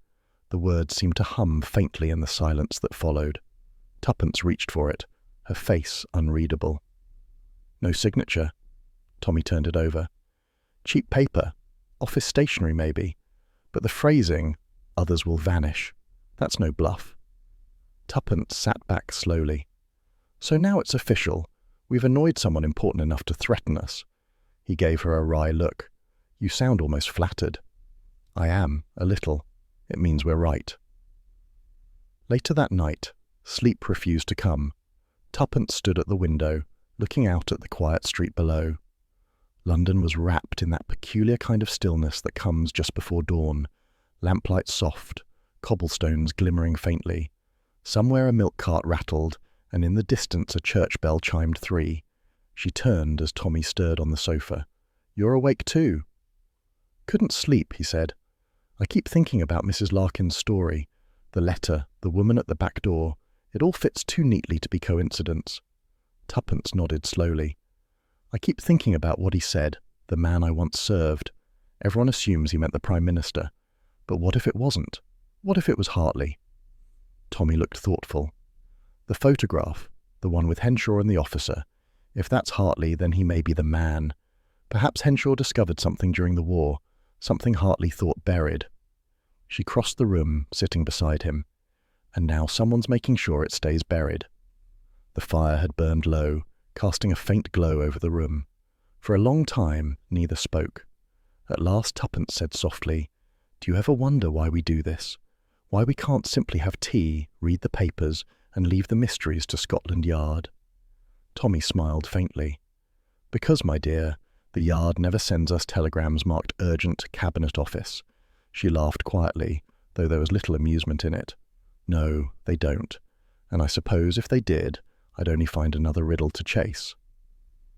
The words seemed to hum faintly in the silence that followed. Tuppence reached for it, her face unreadable. "No signature." Tommy turned it over. "Cheap paper. Office stationery, maybe. But the phrasing, 'others will vanish,' that's no bluff." Tuppence sat back slowly. "So now it's official. We've annoyed someone important enough to threaten us." He gave her a wry look. "You sound almost flattered." "I am, a little. It means we're right." Later that night, sleep refused to come. Tuppence stood at the window, looking out at the quiet street below. London was wrapped in that peculiar kind of stillness that comes just before dawn, lamplight soft, cobblestones glimmering faintly. Somewhere a milk cart rattled, and in the distance a church bell chimed 3. She turned as Tommy stirred on the sofa. "You're awake too." "Couldn't sleep," he said. "I keep thinking about Mrs. Larkin's story. The letter, the woman at the back door. It all fits too neatly to be coincidence." Tuppence nodded slowly. "I keep thinking about what he said, the man I once served. Everyone assumes he meant the Prime Minister. But what if it wasn't? What if it was Hartley?" Tommy looked thoughtful. "The photograph, the one with Henshaw and the officer. If that's Hartley, then he may be the man. Perhaps Henshaw discovered something during the war, something Hartley thought buried." She crossed the room, sitting beside him. "And now someone's making sure it stays buried." The fire had burned low, casting a faint glow over the room. For a long time, neither spoke. At last Tuppence said softly, "Do you ever wonder why we do this? Why we can't simply have tea, read the papers, and leave the mysteries to Scotland Yard?" Tommy smiled faintly. "Because, my dear, the Yard never sends us telegrams marked urgent Cabinet Office." She laughed quietly, though there was little amusement in it. "No, they don't. And I suppose if they did, I'd only find another riddle to chase."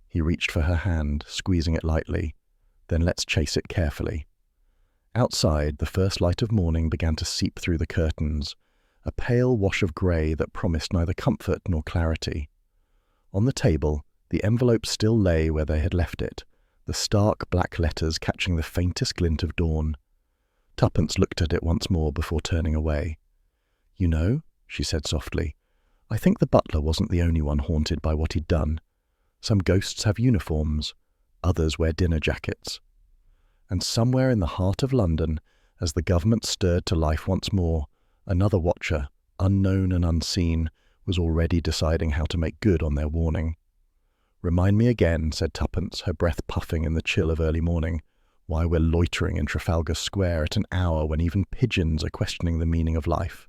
He reached for her hand, squeezing it lightly. "Then let's chase it carefully." Outside, the first light of morning began to seep through the curtains, a pale wash of grey that promised neither comfort nor clarity. On the table, the envelope still lay where they had left it, the stark black letters catching the faintest glint of dawn. Tuppence looked at it once more before turning away. "You know," she said softly, "I think the butler wasn't the only one haunted by what he'd done. Some ghosts have uniforms, others wear dinner jackets. And somewhere in the heart of London, as the government stirred to life once more, another watcher, unknown and unseen, was already deciding how to make good on their warning." "Remind me again," said Tuppence, her breath puffing in the chill of early morning, "why we're loitering in Trafalgar Square at an hour when even pigeons are questioning the meaning of life."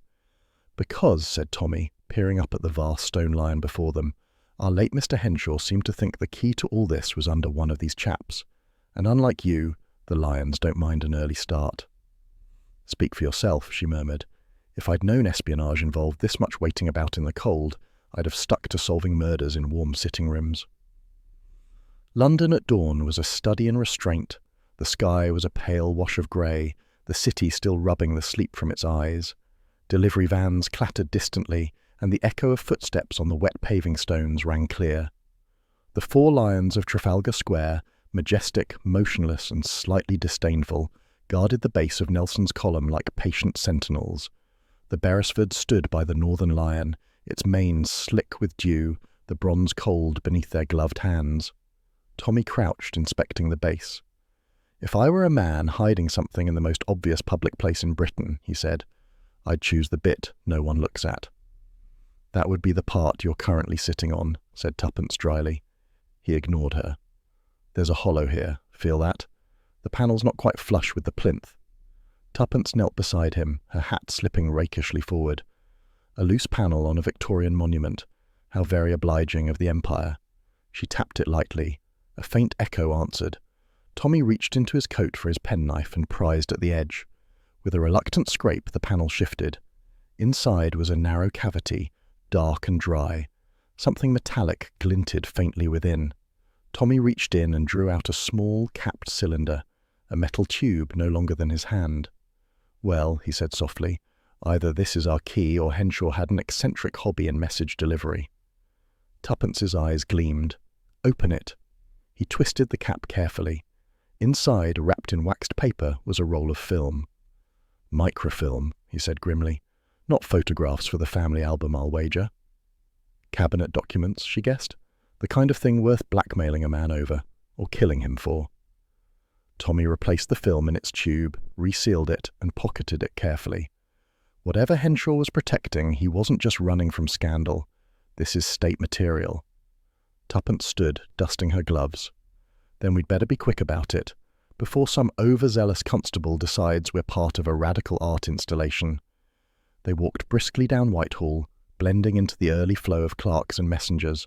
"Because," said Tommy, peering up at the vast stone lion before them, "our late Mr. Henshaw seemed to think the key to all this was under one of these chaps. And unlike you, the lions don't mind an early start." "Speak for yourself," she murmured. "If I'd known espionage involved this much waiting about in the cold, I'd have stuck to solving murders in warm sitting rooms." London at dawn was a study in restraint. The sky was a pale wash of grey, the city still rubbing the sleep from its eyes. Delivery vans clattered distantly, and the echo of footsteps on the wet paving stones rang clear. The four lions of Trafalgar Square, majestic, motionless, and slightly disdainful, guarded the base of Nelson's column like patient sentinels. The Beresford stood by the northern lion, its mane slick with dew, the bronze cold beneath their gloved hands. Tommy crouched, inspecting the base. "If I were a man hiding something in the most obvious public place in Britain," he said, "I'd choose the bit no one looks at." "That would be the part you're currently sitting on," said Tuppence dryly. He ignored her. "There's a hollow here. Feel that? The panel's not quite flush with the plinth." Tuppence knelt beside him, her hat slipping rakishly forward. A loose panel on a Victorian monument. How very obliging of the Empire. She tapped it lightly. A faint echo answered. Tommy reached into his coat for his penknife and prized at the edge. With a reluctant scrape, the panel shifted. Inside was a narrow cavity, dark and dry. Something metallic glinted faintly within. Tommy reached in and drew out a small, capped cylinder, a metal tube no longer than his hand. "Well," he said softly, "either this is our key or Henshaw had an eccentric hobby in message delivery." Tuppence's eyes gleamed. "Open it." He twisted the cap carefully. Inside, wrapped in waxed paper, was a roll of film. "Microfilm," he said grimly. "Not photographs for the family album, I'll wager." "Cabinet documents," she guessed. "The kind of thing worth blackmailing a man over, or killing him for." Tommy replaced the film in its tube, resealed it, and pocketed it carefully. Whatever Henshaw was protecting, he wasn't just running from scandal. This is state material. Tuppence stood, dusting her gloves. "Then we'd better be quick about it, before some overzealous constable decides we're part of a radical art installation." They walked briskly down Whitehall, blending into the early flow of clerks and messengers.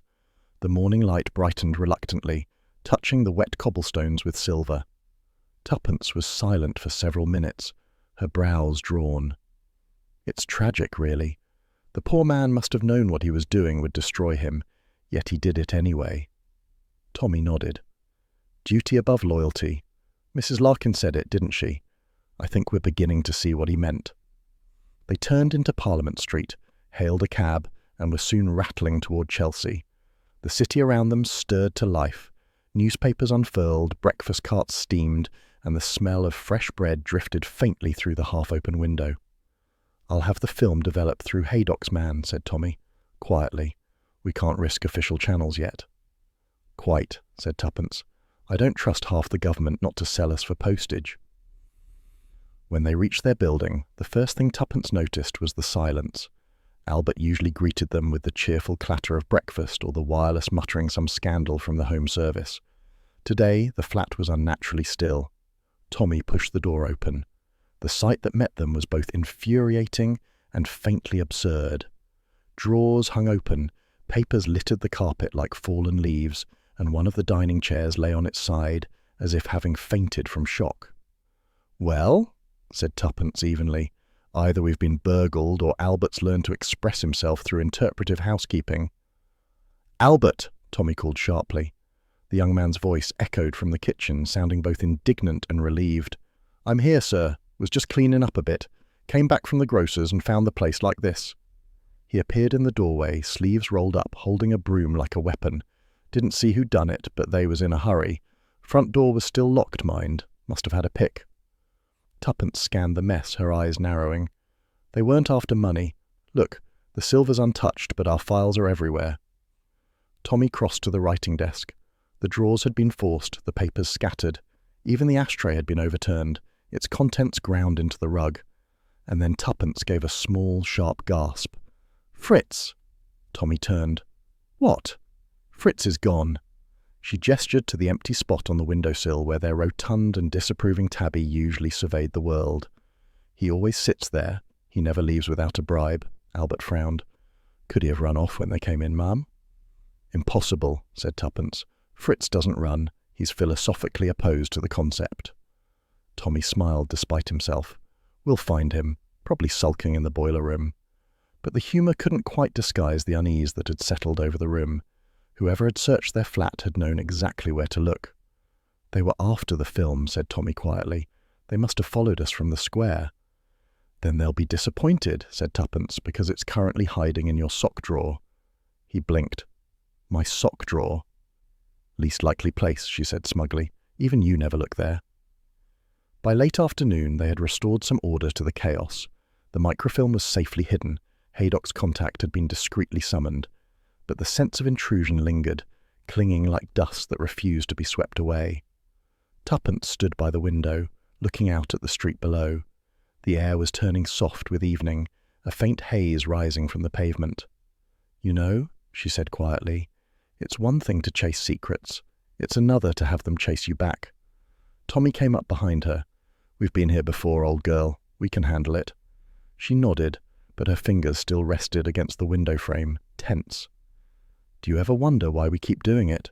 The morning light brightened reluctantly, touching the wet cobblestones with silver. Tuppence was silent for several minutes, her brows drawn. "It's tragic, really. The poor man must have known what he was doing would destroy him, yet he did it anyway." Tommy nodded. Duty above loyalty. Mrs. Larkin said it, didn't she? I think we're beginning to see what he meant. They turned into Parliament Street, hailed a cab, and were soon rattling toward Chelsea. The city around them stirred to life. Newspapers unfurled, breakfast carts steamed, and the smell of fresh bread drifted faintly through the half-open window. I'll have the film developed through Haydock's man, said Tommy, quietly. We can't risk official channels yet. Quite, said Tuppence. I don't trust half the government not to sell us for postage. When they reached their building, the first thing Tuppence noticed was the silence. Albert usually greeted them with the cheerful clatter of breakfast or the wireless muttering some scandal from the home service. Today, the flat was unnaturally still. Tommy pushed the door open. The sight that met them was both infuriating and faintly absurd. Drawers hung open, papers littered the carpet like fallen leaves, and one of the dining chairs lay on its side, as if having fainted from shock. Well, said Tuppence evenly, either we've been burgled or Albert's learned to express himself through interpretive housekeeping. Albert, Tommy called sharply. The young man's voice echoed from the kitchen, sounding both indignant and relieved. I'm here, sir. Was just cleaning up a bit. Came back from the grocer's and found the place like this. He appeared in the doorway, sleeves rolled up, holding a broom like a weapon. Didn't see who'd done it, but they was in a hurry. Front door was still locked, mind. Must have had a pick. Tuppence scanned the mess, her eyes narrowing. They weren't after money. Look, the silver's untouched, but our files are everywhere. Tommy crossed to the writing desk. The drawers had been forced, the papers scattered. Even the ashtray had been overturned, its contents ground into the rug. And then Tuppence gave a small, sharp gasp. Fritz! Tommy turned. What? Fritz is gone. She gestured to the empty spot on the windowsill where their rotund and disapproving tabby usually surveyed the world. He always sits there. He never leaves without a bribe. Albert frowned. Could he have run off when they came in, ma'am? Impossible, said Tuppence. Fritz doesn't run. He's philosophically opposed to the concept. Tommy smiled despite himself. We'll find him, probably sulking in the boiler room. But the humour couldn't quite disguise the unease that had settled over the room. Whoever had searched their flat had known exactly where to look. They were after the film, said Tommy quietly. They must have followed us from the square. Then they'll be disappointed, said Tuppence, because it's currently hiding in your sock drawer. He blinked. My sock drawer? Least likely place, she said smugly. Even you never look there. By late afternoon, they had restored some order to the chaos. The microfilm was safely hidden. Haydock's contact had been discreetly summoned. But the sense of intrusion lingered, clinging like dust that refused to be swept away. Tuppence stood by the window, looking out at the street below. The air was turning soft with evening, a faint haze rising from the pavement. You know, she said quietly, it's one thing to chase secrets. It's another to have them chase you back. Tommy came up behind her. We've been here before, old girl. We can handle it. She nodded, but her fingers still rested against the window frame, tense. Do you ever wonder why we keep doing it?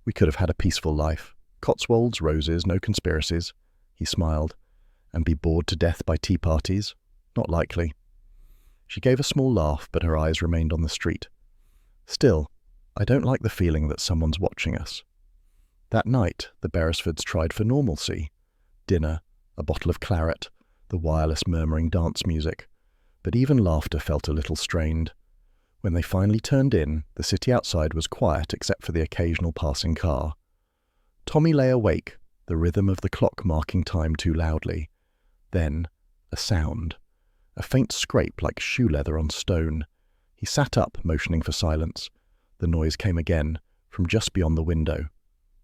We could have had a peaceful life. Cotswolds, roses, no conspiracies. He smiled. And be bored to death by tea parties? Not likely. She gave a small laugh, but her eyes remained on the street. Still, I don't like the feeling that someone's watching us. That night, the Beresfords tried for normalcy. Dinner, a bottle of claret, the wireless murmuring dance music. But even laughter felt a little strained. When they finally turned in, the city outside was quiet except for the occasional passing car. Tommy lay awake, the rhythm of the clock marking time too loudly. Then, a sound. A faint scrape like shoe leather on stone. He sat up, motioning for silence. The noise came again, from just beyond the window.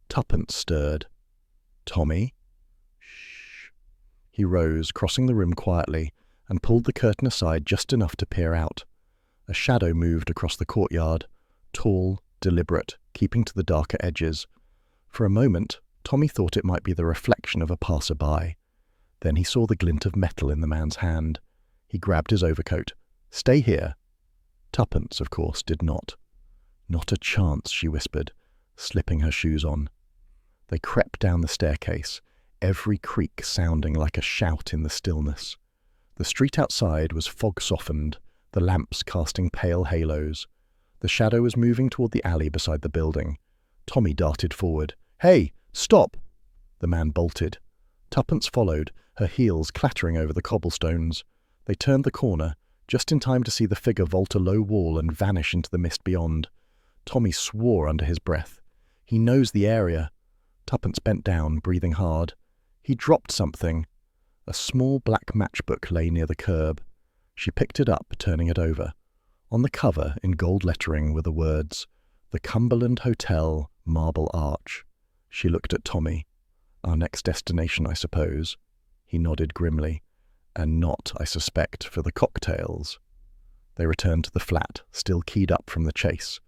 Tuppence stirred. Tommy? Shh. He rose, crossing the room quietly, and pulled the curtain aside just enough to peer out. A shadow moved across the courtyard, tall, deliberate, keeping to the darker edges. For a moment, Tommy thought it might be the reflection of a passer-by. Then he saw the glint of metal in the man's hand. He grabbed his overcoat. Stay here. Tuppence, of course, did not. Not a chance, she whispered, slipping her shoes on. They crept down the staircase, every creak sounding like a shout in the stillness. The street outside was fog-softened, the lamps casting pale halos. The shadow was moving toward the alley beside the building. Tommy darted forward. "Hey, stop!" The man bolted. Tuppence followed, her heels clattering over the cobblestones. They turned the corner, just in time to see the figure vault a low wall and vanish into the mist beyond. Tommy swore under his breath. "He knows the area." Tuppence bent down, breathing hard. He dropped something. A small black matchbook lay near the curb. She picked it up, turning it over. On the cover, in gold lettering, were the words, "The Cumberland Hotel, Marble Arch." She looked at Tommy. "Our next destination, I suppose." He nodded grimly. "And not, I suspect, for the cocktails." They returned to the flat, still keyed up from the chase.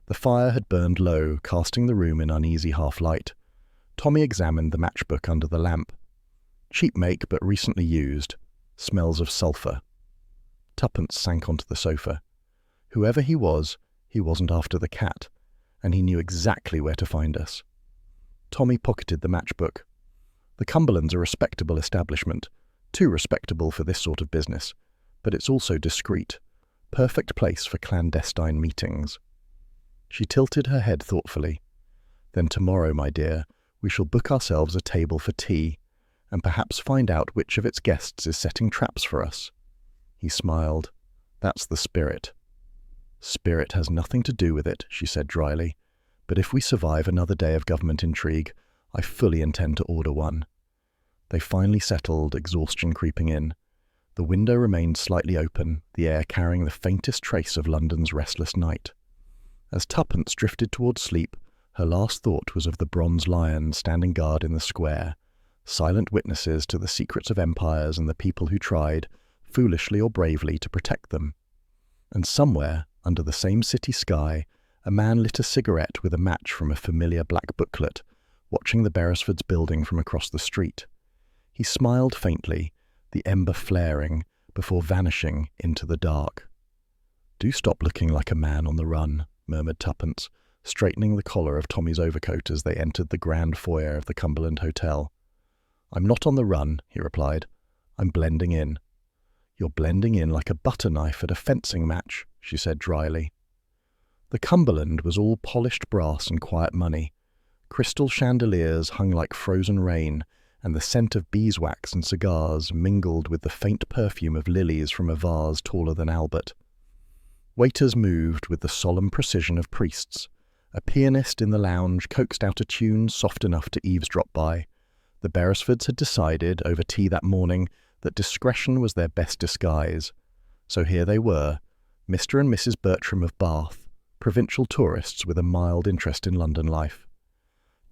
The fire had burned low, casting the room in uneasy half-light. Tommy examined the matchbook under the lamp. "Cheap make, but recently used. Smells of sulphur." Tuppence sank onto the sofa. Whoever he wasn't after the cat, and he knew exactly where to find us. Tommy pocketed the matchbook. The Cumberland's a respectable establishment, too respectable for this sort of business, but it's also discreet. Perfect place for clandestine meetings. She tilted her head thoughtfully. "Then tomorrow, my dear, we shall book ourselves a table for tea, and perhaps find out which of its guests is setting traps for us." He smiled. "That's the spirit." "Spirit has nothing to do with it," she said dryly. "But if we survive another day of government intrigue, I fully intend to order one." They finally settled, exhaustion creeping in. The window remained slightly open, the air carrying the faintest trace of London's restless night. As Tuppence drifted towards sleep, her last thought was of the bronze lion standing guard in the square, silent witnesses to the secrets of empires and the people who tried, foolishly or bravely, to protect them. And somewhere, under the same city sky, a man lit a cigarette with a match from a familiar black booklet, watching the Beresfords' building from across the street. He smiled faintly, the ember flaring, before vanishing into the dark. "Do stop looking like a man on the run," murmured Tuppence, straightening the collar of Tommy's overcoat as they entered the grand foyer of the Cumberland Hotel. "I'm not on the run," he replied. "I'm blending in." "You're blending in like a butter knife at a fencing match," she said dryly. The Cumberland was all polished brass and quiet money. Crystal chandeliers hung like frozen rain, and the scent of beeswax and cigars mingled with the faint perfume of lilies from a vase taller than Albert. Waiters moved with the solemn precision of priests. A pianist in the lounge coaxed out a tune soft enough to eavesdrop by. The Beresfords had decided, over tea that morning, that discretion was their best disguise. So here they were, Mr. and Mrs. Bertram of Bath, provincial tourists with a mild interest in London life.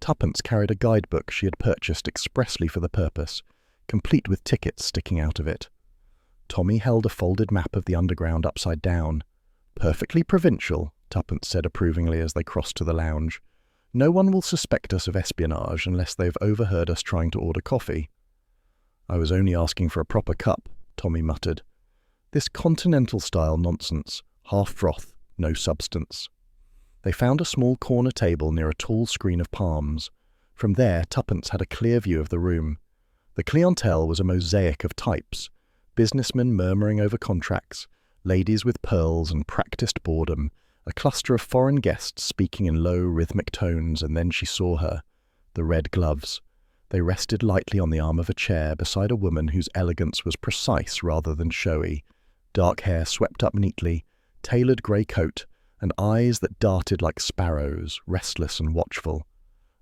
Tuppence carried a guidebook she had purchased expressly for the purpose, complete with tickets sticking out of it. Tommy held a folded map of the Underground upside down. "Perfectly provincial," Tuppence said approvingly as they crossed to the lounge. "No one will suspect us of espionage unless they've overheard us trying to order coffee." "I was only asking for a proper cup," Tommy muttered. "This continental-style nonsense, half froth, no substance." They found a small corner table near a tall screen of palms. From there, Tuppence had a clear view of the room. The clientele was a mosaic of types, businessmen murmuring over contracts, ladies with pearls and practiced boredom, a cluster of foreign guests speaking in low, rhythmic tones, and then she saw her, the red gloves. They rested lightly on the arm of a chair beside a woman whose elegance was precise rather than showy, dark hair swept up neatly, tailored grey coat, and eyes that darted like sparrows, restless and watchful.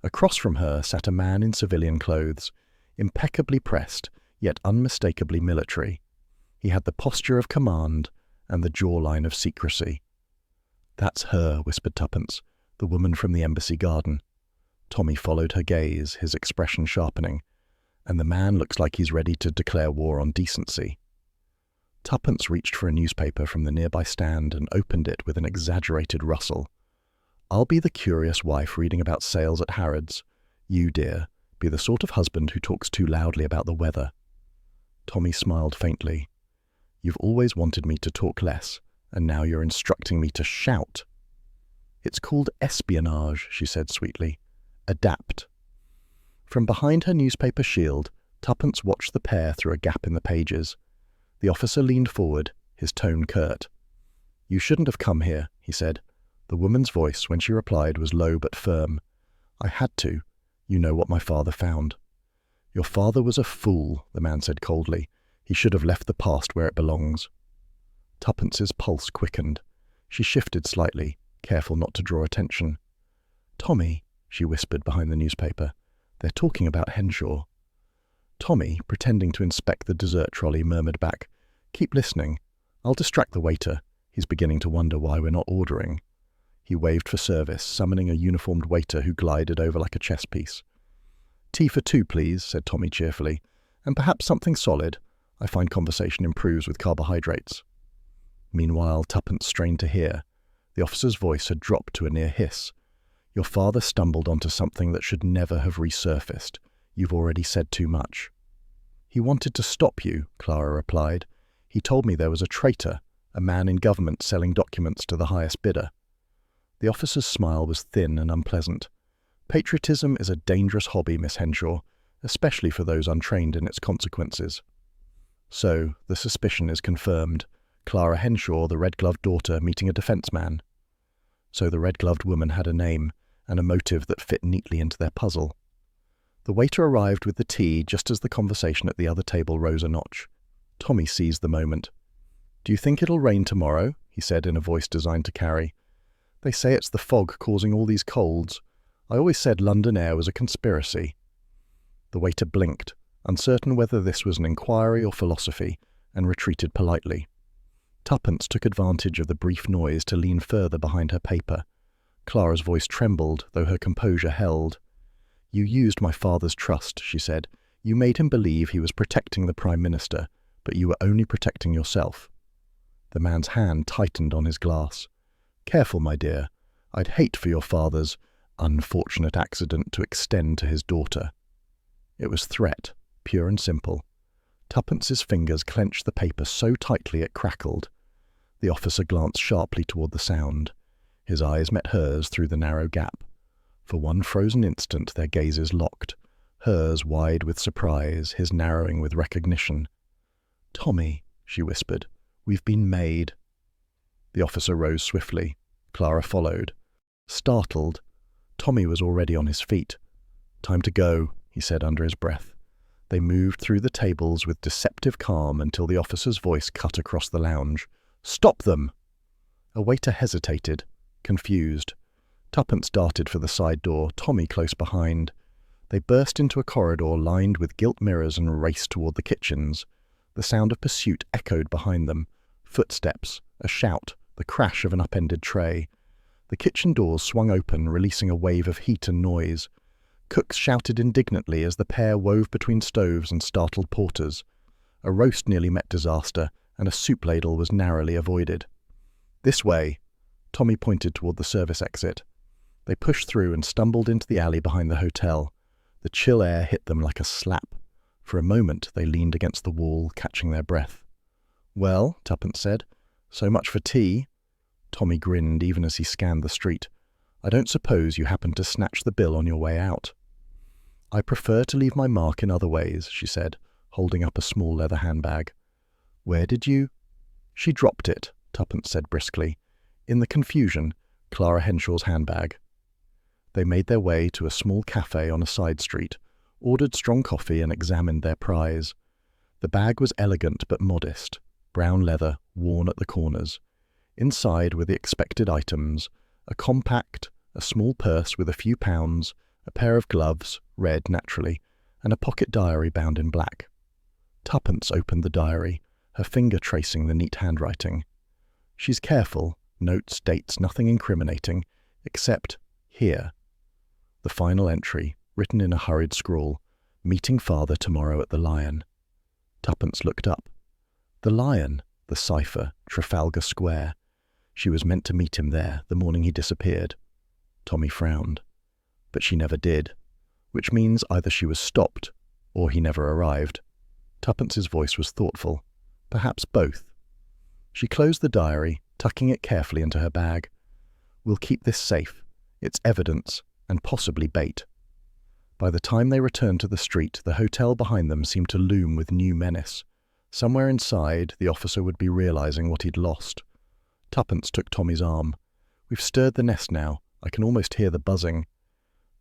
Across from her sat a man in civilian clothes, impeccably pressed, yet unmistakably military. He had the posture of command and the jawline of secrecy. "That's her," whispered Tuppence, "the woman from the embassy garden." Tommy followed her gaze, his expression sharpening. "And the man looks like he's ready to declare war on decency." Tuppence reached for a newspaper from the nearby stand and opened it with an exaggerated rustle. "I'll be the curious wife reading about sales at Harrods. You, dear, be the sort of husband who talks too loudly about the weather." Tommy smiled faintly. "You've always wanted me to talk less, and now you're instructing me to shout." "It's called espionage," she said sweetly. "Adapt." From behind her newspaper shield, Tuppence watched the pair through a gap in the pages. The officer leaned forward, his tone curt. "You shouldn't have come here," he said. The woman's voice, when she replied, was low but firm. I had to. You know what my father found. Your father was a fool, the man said coldly. He should have left the past where it belongs. Tuppence's pulse quickened. She shifted slightly, careful not to draw attention. Tommy, she whispered behind the newspaper. They're talking about Henshaw. Tommy, pretending to inspect the dessert trolley, murmured back, Keep listening. I'll distract the waiter. He's beginning to wonder why we're not ordering. He waved for service, summoning a uniformed waiter who glided over like a chess piece. Tea for two, please, said Tommy cheerfully, and perhaps something solid. I find conversation improves with carbohydrates. Meanwhile, Tuppence strained to hear. The officer's voice had dropped to a near hiss. Your father stumbled onto something that should never have resurfaced. You've already said too much. He wanted to stop you, Clara replied. He told me there was a traitor, a man in government selling documents to the highest bidder. The officer's smile was thin and unpleasant. Patriotism is a dangerous hobby, Miss Henshaw, especially for those untrained in its consequences. So, the suspicion is confirmed. Clara Henshaw, the red-gloved daughter, meeting a defence man. So the red-gloved woman had a name, and a motive that fit neatly into their puzzle. The waiter arrived with the tea just as the conversation at the other table rose a notch. Tommy seized the moment. Do you think it'll rain tomorrow? He said in a voice designed to carry. They say it's the fog causing all these colds. I always said London air was a conspiracy. The waiter blinked, uncertain whether this was an inquiry or philosophy, and retreated politely. Tuppence took advantage of the brief noise to lean further behind her paper. Clara's voice trembled, though her composure held. You used my father's trust, she said. You made him believe he was protecting the Prime Minister, but you were only protecting yourself. The man's hand tightened on his glass. Careful, my dear. I'd hate for your father's unfortunate accident to extend to his daughter. It was threat, pure and simple. Tuppence's fingers clenched the paper so tightly it crackled. The officer glanced sharply toward the sound. His eyes met hers through the narrow gap. For one frozen instant their gazes locked, hers wide with surprise, his narrowing with recognition. Tommy, she whispered, we've been made. The officer rose swiftly. Clara followed. Startled, Tommy was already on his feet. Time to go, he said under his breath. They moved through the tables with deceptive calm until the officer's voice cut across the lounge. Stop them! A waiter hesitated, confused. Tuppence darted for the side door, Tommy close behind. They burst into a corridor lined with gilt mirrors and raced toward the kitchens. The sound of pursuit echoed behind them. Footsteps, a shout, the crash of an upended tray. The kitchen doors swung open, releasing a wave of heat and noise. Cooks shouted indignantly as the pair wove between stoves and startled porters. A roast nearly met disaster, and a soup ladle was narrowly avoided. This way! Tommy pointed toward the service exit. They pushed through and stumbled into the alley behind the hotel. The chill air hit them like a slap. For a moment they leaned against the wall, catching their breath. Well, Tuppence said, so much for tea. Tommy grinned even as he scanned the street. I don't suppose you happened to snatch the bill on your way out. I prefer to leave my mark in other ways, she said, holding up a small leather handbag. Where did you? She dropped it, Tuppence said briskly. In the confusion, Clara Henshaw's handbag. They made their way to a small cafe on a side street, ordered strong coffee and examined their prize. The bag was elegant but modest, brown leather, worn at the corners. Inside were the expected items, a compact, a small purse with a few pounds, a pair of gloves, red naturally, and a pocket diary bound in black. Tuppence opened the diary, her finger tracing the neat handwriting. She's careful, notes, dates, nothing incriminating, except here. The final entry, written in a hurried scrawl, meeting father tomorrow at the Lion. Tuppence looked up. The Lion, the cipher, Trafalgar Square. She was meant to meet him there the morning he disappeared. Tommy frowned. But she never did, which means either she was stopped or he never arrived. Tuppence's voice was thoughtful, perhaps both. She closed the diary, tucking it carefully into her bag. We'll keep this safe. It's evidence, and possibly bait. By the time they returned to the street, the hotel behind them seemed to loom with new menace. Somewhere inside, the officer would be realizing what he'd lost. Tuppence took Tommy's arm. We've stirred the nest now. I can almost hear the buzzing.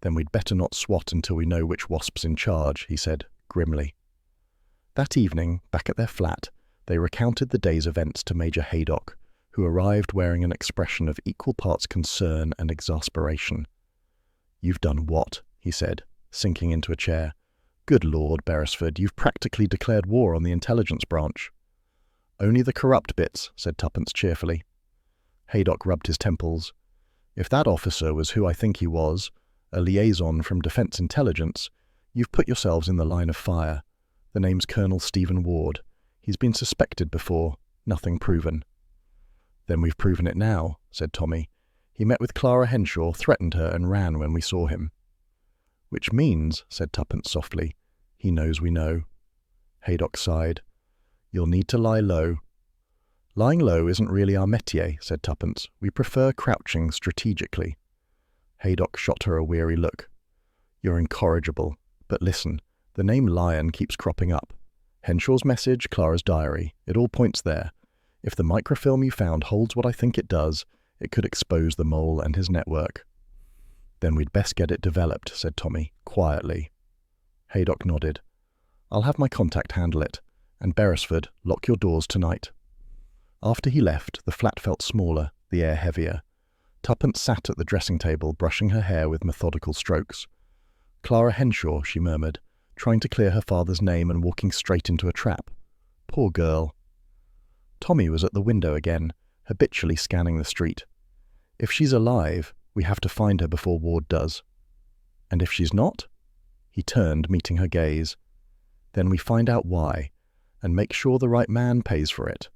Then we'd better not swat until we know which wasp's in charge, he said, grimly. That evening, back at their flat, they recounted the day's events to Major Haydock, who arrived wearing an expression of equal parts concern and exasperation. "You've done what?" he said, sinking into a chair. "Good Lord, Beresford, you've practically declared war on the intelligence branch." "Only the corrupt bits," said Tuppence cheerfully. Haydock rubbed his temples. "If that officer was who I think he was, a liaison from Defence Intelligence, you've put yourselves in the line of fire. The name's Colonel Stephen Ward. He's been suspected before, nothing proven." "Then we've proven it now," said Tommy. "He met with Clara Henshaw, threatened her, and ran when we saw him." "Which means," said Tuppence softly, "he knows we know." Haydock sighed. "You'll need to lie low." "Lying low isn't really our métier," said Tuppence. "We prefer crouching strategically." Haydock shot her a weary look. "You're incorrigible. But listen, the name Lion keeps cropping up. Henshaw's message, Clara's diary, it all points there. If the microfilm you found holds what I think it does, it could expose the mole and his network." "Then we'd best get it developed," said Tommy, quietly. Haydock nodded. "I'll have my contact handle it. And Beresford, lock your doors tonight." After he left, the flat felt smaller, the air heavier. Tuppence sat at the dressing table, brushing her hair with methodical strokes. "Clara Henshaw," she murmured, trying to clear her father's name and walking straight into a trap. "Poor girl." Tommy was at the window again, habitually scanning the street. "If she's alive, we have to find her before Ward does." "And if she's not?" He turned, meeting her gaze. "Then we find out why, and make sure the right man pays for it."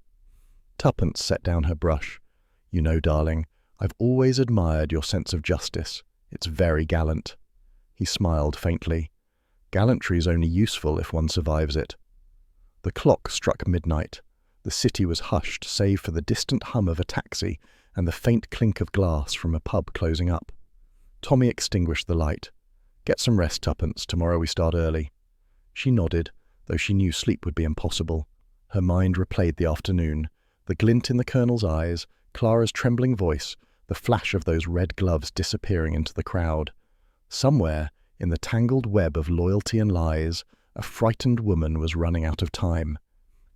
Tuppence set down her brush. "You know, darling, I've always admired your sense of justice. It's very gallant." He smiled faintly. "Gallantry's only useful if one survives it." The clock struck midnight. The city was hushed save for the distant hum of a taxi and the faint clink of glass from a pub closing up. Tommy extinguished the light. "Get some rest, Tuppence. Tomorrow we start early." She nodded, though she knew sleep would be impossible. Her mind replayed the afternoon, the glint in the Colonel's eyes, Clara's trembling voice, the flash of those red gloves disappearing into the crowd. Somewhere, in the tangled web of loyalty and lies, a frightened woman was running out of time.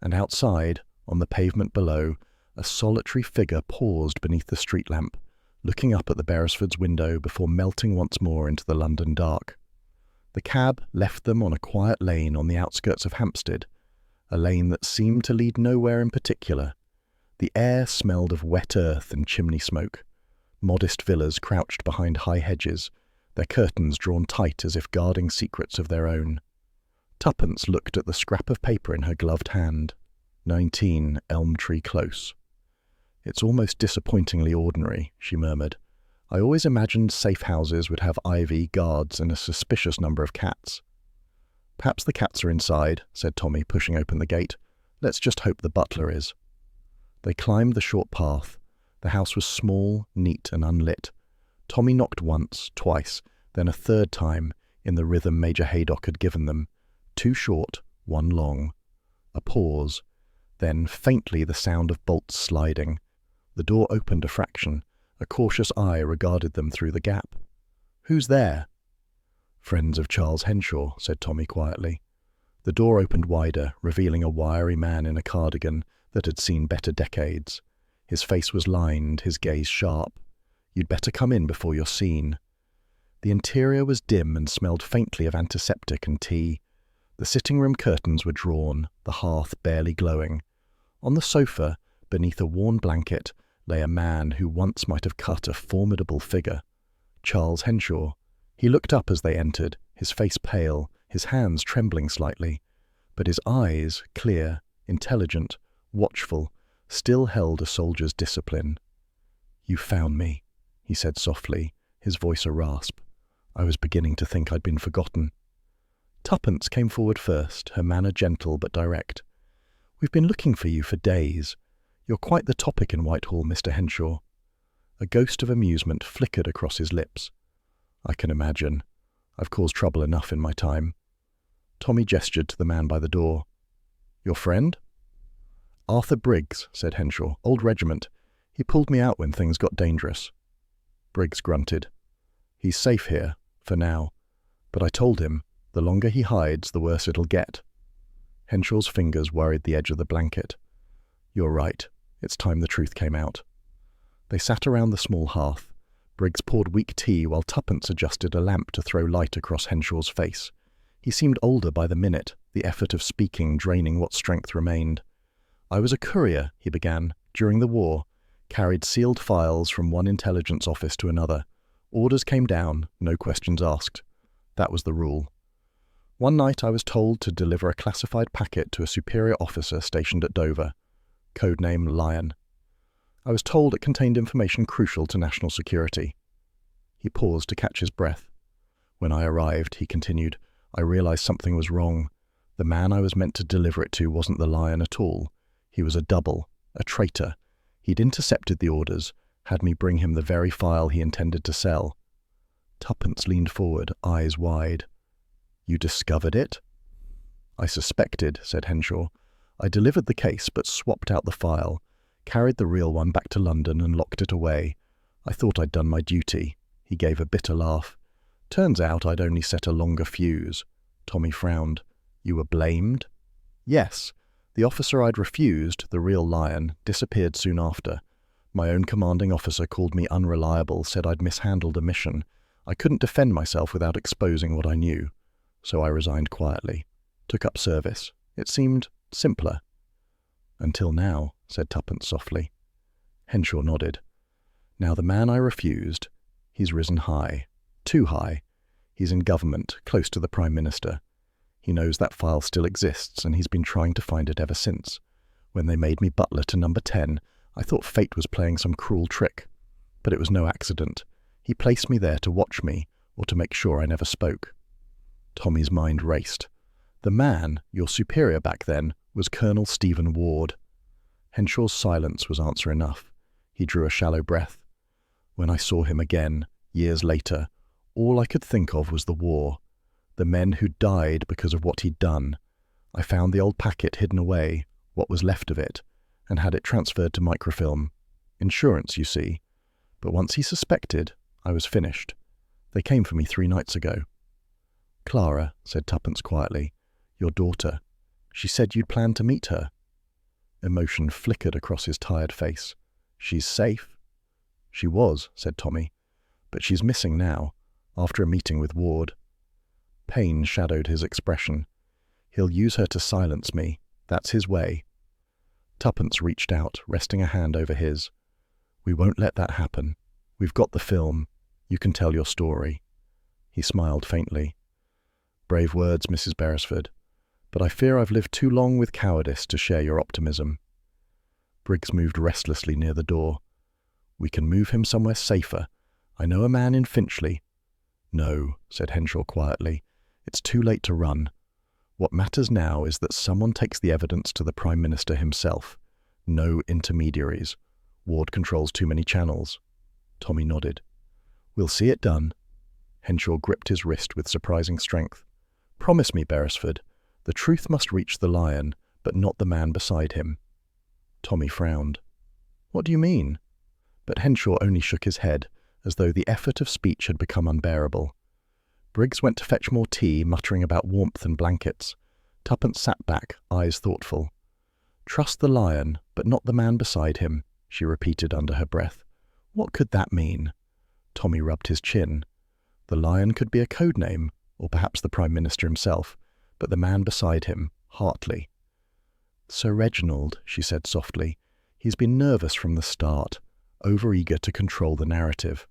And outside, on the pavement below, a solitary figure paused beneath the street lamp, looking up at the Beresfords' window before melting once more into the London dark. The cab left them on a quiet lane on the outskirts of Hampstead, a lane that seemed to lead nowhere in particular. The air smelled of wet earth and chimney smoke. Modest villas crouched behind high hedges, their curtains drawn tight as if guarding secrets of their own. Tuppence looked at the scrap of paper in her gloved hand. 19 Elm Tree Close. "It's almost disappointingly ordinary," she murmured. "I always imagined safe houses would have ivy, guards, and a suspicious number of cats." "Perhaps the cats are inside," said Tommy, pushing open the gate. "Let's just hope the butler is." They climbed the short path. The house was small, neat, and unlit. Tommy knocked once, twice, then a third time, in the rhythm Major Haydock had given them. 2 short, 1 long. A pause. Then, faintly, the sound of bolts sliding. The door opened a fraction. A cautious eye regarded them through the gap. "Who's there?" "Friends of Charles Henshaw," said Tommy quietly. The door opened wider, revealing a wiry man in a cardigan that had seen better decades. His face was lined, his gaze sharp. "You'd better come in before you're seen." The interior was dim and smelled faintly of antiseptic and tea. The sitting-room curtains were drawn, the hearth barely glowing. On the sofa, beneath a worn blanket, lay a man who once might have cut a formidable figure. Charles Henshaw. He looked up as they entered, his face pale, his hands trembling slightly. But his eyes, clear, intelligent, watchful, still held a soldier's discipline. "You found me," he said softly, his voice a rasp. "I was beginning to think I'd been forgotten." Tuppence came forward first, her manner gentle but direct. "We've been looking for you for days. You're quite the topic in Whitehall, Mr. Henshaw." A ghost of amusement flickered across his lips. "I can imagine. I've caused trouble enough in my time." Tommy gestured to the man by the door. "Your friend?" "Arthur Briggs," said Henshaw. "Old regiment. He pulled me out when things got dangerous." Briggs grunted. "He's safe here. For now. But I told him, the longer he hides, the worse it'll get. Henshaw's fingers worried the edge of the blanket. You're right. It's time the truth came out. They sat around the small hearth. Briggs poured weak tea while Tuppence adjusted a lamp to throw light across Henshaw's face. He seemed older by the minute, the effort of speaking draining what strength remained. I was a courier, he began, during the war, carried sealed files from one intelligence office to another. Orders came down, no questions asked. That was the rule. One night I was told to deliver a classified packet to a superior officer stationed at Dover. Codename Lion. I was told it contained information crucial to national security. He paused to catch his breath. When I arrived, he continued, I realized something was wrong. The man I was meant to deliver it to wasn't the Lion at all. He was a double, a traitor. He'd intercepted the orders, had me bring him the very file he intended to sell. Tuppence leaned forward, eyes wide. You discovered it? I suspected, said Henshaw. I delivered the case but swapped out the file, carried the real one back to London and locked it away. I thought I'd done my duty. He gave a bitter laugh. Turns out I'd only set a longer fuse. Tommy frowned. You were blamed? Yes. The officer I'd refused, the real Lion, disappeared soon after. My own commanding officer called me unreliable, said I'd mishandled a mission. I couldn't defend myself without exposing what I knew. So I resigned quietly. Took up service. It seemed simpler. Until now, said Tuppence softly. Henshaw nodded. Now the man I refused, he's risen high. Too high. He's in government, close to the Prime Minister. He knows that file still exists, and he's been trying to find it ever since. When they made me butler to number 10, I thought fate was playing some cruel trick. But it was no accident. He placed me there to watch me, or to make sure I never spoke. Tommy's mind raced. The man, your superior back then, was Colonel Stephen Ward. Henshaw's silence was answer enough. He drew a shallow breath. When I saw him again, years later, all I could think of was the war. The men who died because of what he'd done. I found the old packet hidden away, what was left of it, and had it transferred to microfilm. Insurance, you see. But once he suspected, I was finished. They came for me 3 nights ago. Clara, said Tuppence quietly, your daughter. She said you'd planned to meet her. Emotion flickered across his tired face. She's safe. She was, said Tommy. But she's missing now, after a meeting with Ward. Pain shadowed his expression. He'll use her to silence me. That's his way. Tuppence reached out, resting a hand over his. We won't let that happen. We've got the film. You can tell your story. He smiled faintly. Brave words, Mrs. Beresford. But I fear I've lived too long with cowardice to share your optimism. Briggs moved restlessly near the door. We can move him somewhere safer. I know a man in Finchley. No, said Henshaw quietly. It's too late to run. What matters now is that someone takes the evidence to the Prime Minister himself. No intermediaries. Ward controls too many channels. Tommy nodded. We'll see it done. Henshaw gripped his wrist with surprising strength. Promise me, Beresford. The truth must reach the Lion, but not the man beside him. Tommy frowned. What do you mean? But Henshaw only shook his head, as though the effort of speech had become unbearable. Briggs went to fetch more tea, muttering about warmth and blankets. Tuppence sat back, eyes thoughtful. Trust the Lion, but not the man beside him, she repeated under her breath. What could that mean? Tommy rubbed his chin. The Lion could be a code name, or perhaps the Prime Minister himself, but the man beside him, Hartley. Sir Reginald, she said softly. He's been nervous from the start, overeager to control the narrative.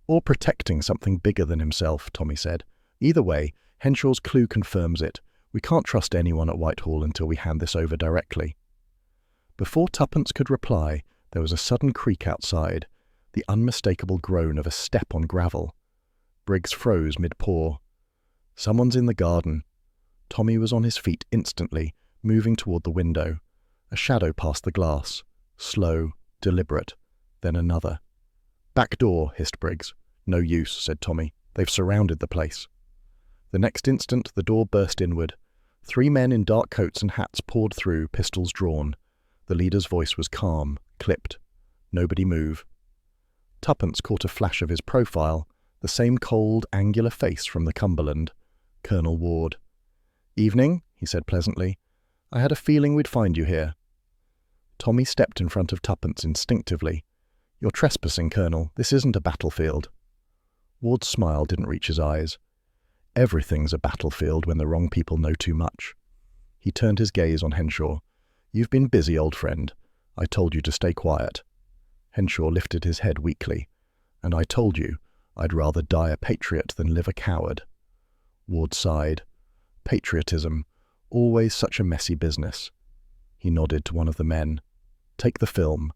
Or protecting something bigger than himself, Tommy said. Either way, Henshaw's clue confirms it. We can't trust anyone at Whitehall until we hand this over directly. Before Tuppence could reply, there was a sudden creak outside, the unmistakable groan of a step on gravel. Briggs froze mid-paw. Someone's in the garden. Tommy was on his feet instantly, moving toward the window. A shadow passed the glass. Slow, deliberate. Then another. Back door, hissed Briggs. No use, said Tommy. They've surrounded the place. The next instant, the door burst inward. 3 men in dark coats and hats poured through, pistols drawn. The leader's voice was calm, clipped. Nobody move. Tuppence caught a flash of his profile, The same cold, angular face from the Cumberland. Colonel Ward. "Evening," he said pleasantly. "I had a feeling we'd find you here." Tommy stepped in front of Tuppence instinctively. "You're trespassing, Colonel. This isn't a battlefield." Ward's smile didn't reach his eyes. Everything's a battlefield when the wrong people know too much. He turned his gaze on Henshaw. "You've been busy, old friend. I told you to stay quiet." Henshaw lifted his head weakly. "And I told you I'd rather die a patriot than live a coward." Ward sighed. Patriotism, always such a messy business. He nodded to one of the men. "Take the film."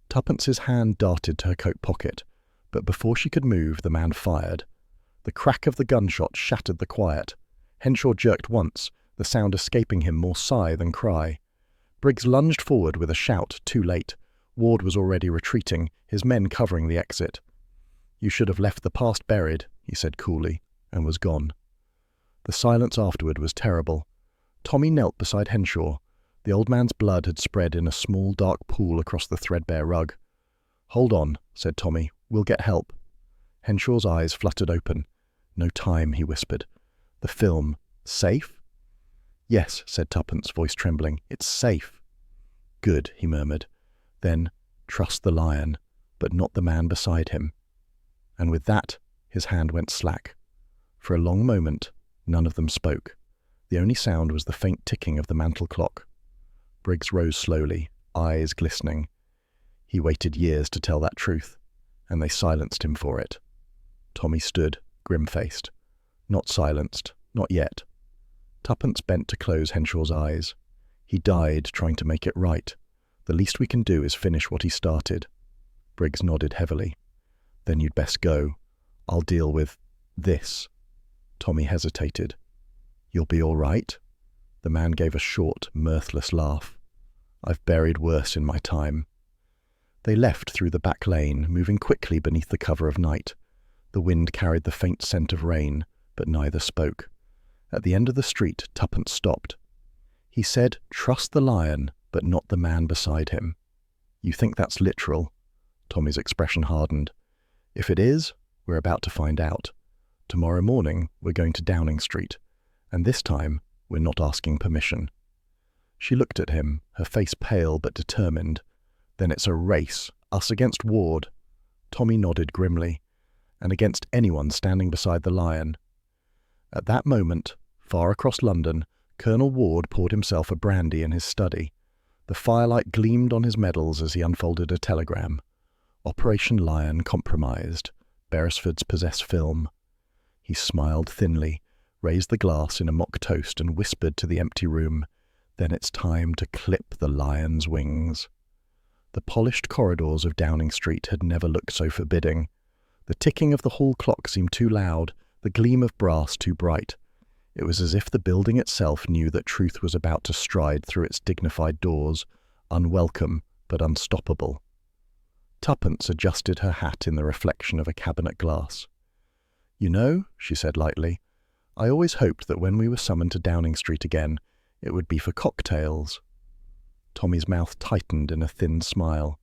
Tuppence's hand darted to her coat pocket, but before she could move, the man fired. The crack of the gunshot shattered the quiet. Henshaw jerked once, the sound escaping him more sigh than cry. Briggs lunged forward with a shout, too late. Ward was already retreating, his men covering the exit. "You should have left the past buried," he said coolly, and was gone. The silence afterward was terrible. Tommy knelt beside Henshaw. The old man's blood had spread in a small dark pool across the threadbare rug. "Hold on," said Tommy. "We'll get help." Henshaw's eyes fluttered open. "No time," he whispered. "The film. Safe?" "Yes," said Tuppence, voice trembling. "It's safe." "Good," he murmured. Then, "Trust the lion, but not the man beside him." And with that, his hand went slack. For a long moment, none of them spoke. The only sound was the faint ticking of the mantel clock. Briggs rose slowly, eyes glistening. He waited years to tell that truth, and they silenced him for it. Tommy stood, grim-faced. Not silenced, not yet. Tuppence bent to close Henshaw's eyes. "He died trying to make it right. The least we can do is finish what he started." Briggs nodded heavily. "Then you'd best go. I'll deal with this." Tommy hesitated. "You'll be all right?" The man gave a short, mirthless laugh. "I've buried worse in my time." They left through the back lane, moving quickly beneath the cover of night. The wind carried the faint scent of rain, but neither spoke. At the end of the street, Tuppence stopped. He said, "Trust the lion, but not the man beside him." "You think that's literal?" Tommy's expression hardened. "If it is, we're about to find out. Tomorrow morning, we're going to Downing Street, and this time, we're not asking permission." She looked at him, her face pale but determined. "Then it's a race, us against Ward." Tommy nodded grimly. "And against anyone standing beside the lion." At that moment, far across London, Colonel Ward poured himself a brandy in his study. The firelight gleamed on his medals as he unfolded a telegram. Operation Lion compromised. Beresford's possess film. He smiled thinly, raised the glass in a mock toast and whispered to the empty room, "Then it's time to clip the lion's wings." The polished corridors of Downing Street had never looked so forbidding. The ticking of the hall clock seemed too loud, the gleam of brass too bright. It was as if the building itself knew that truth was about to stride through its dignified doors, unwelcome but unstoppable. Tuppence adjusted her hat in the reflection of a cabinet glass. "You know," she said lightly, "I always hoped that when we were summoned to Downing Street again, it would be for cocktails." Tommy's mouth tightened in a thin smile.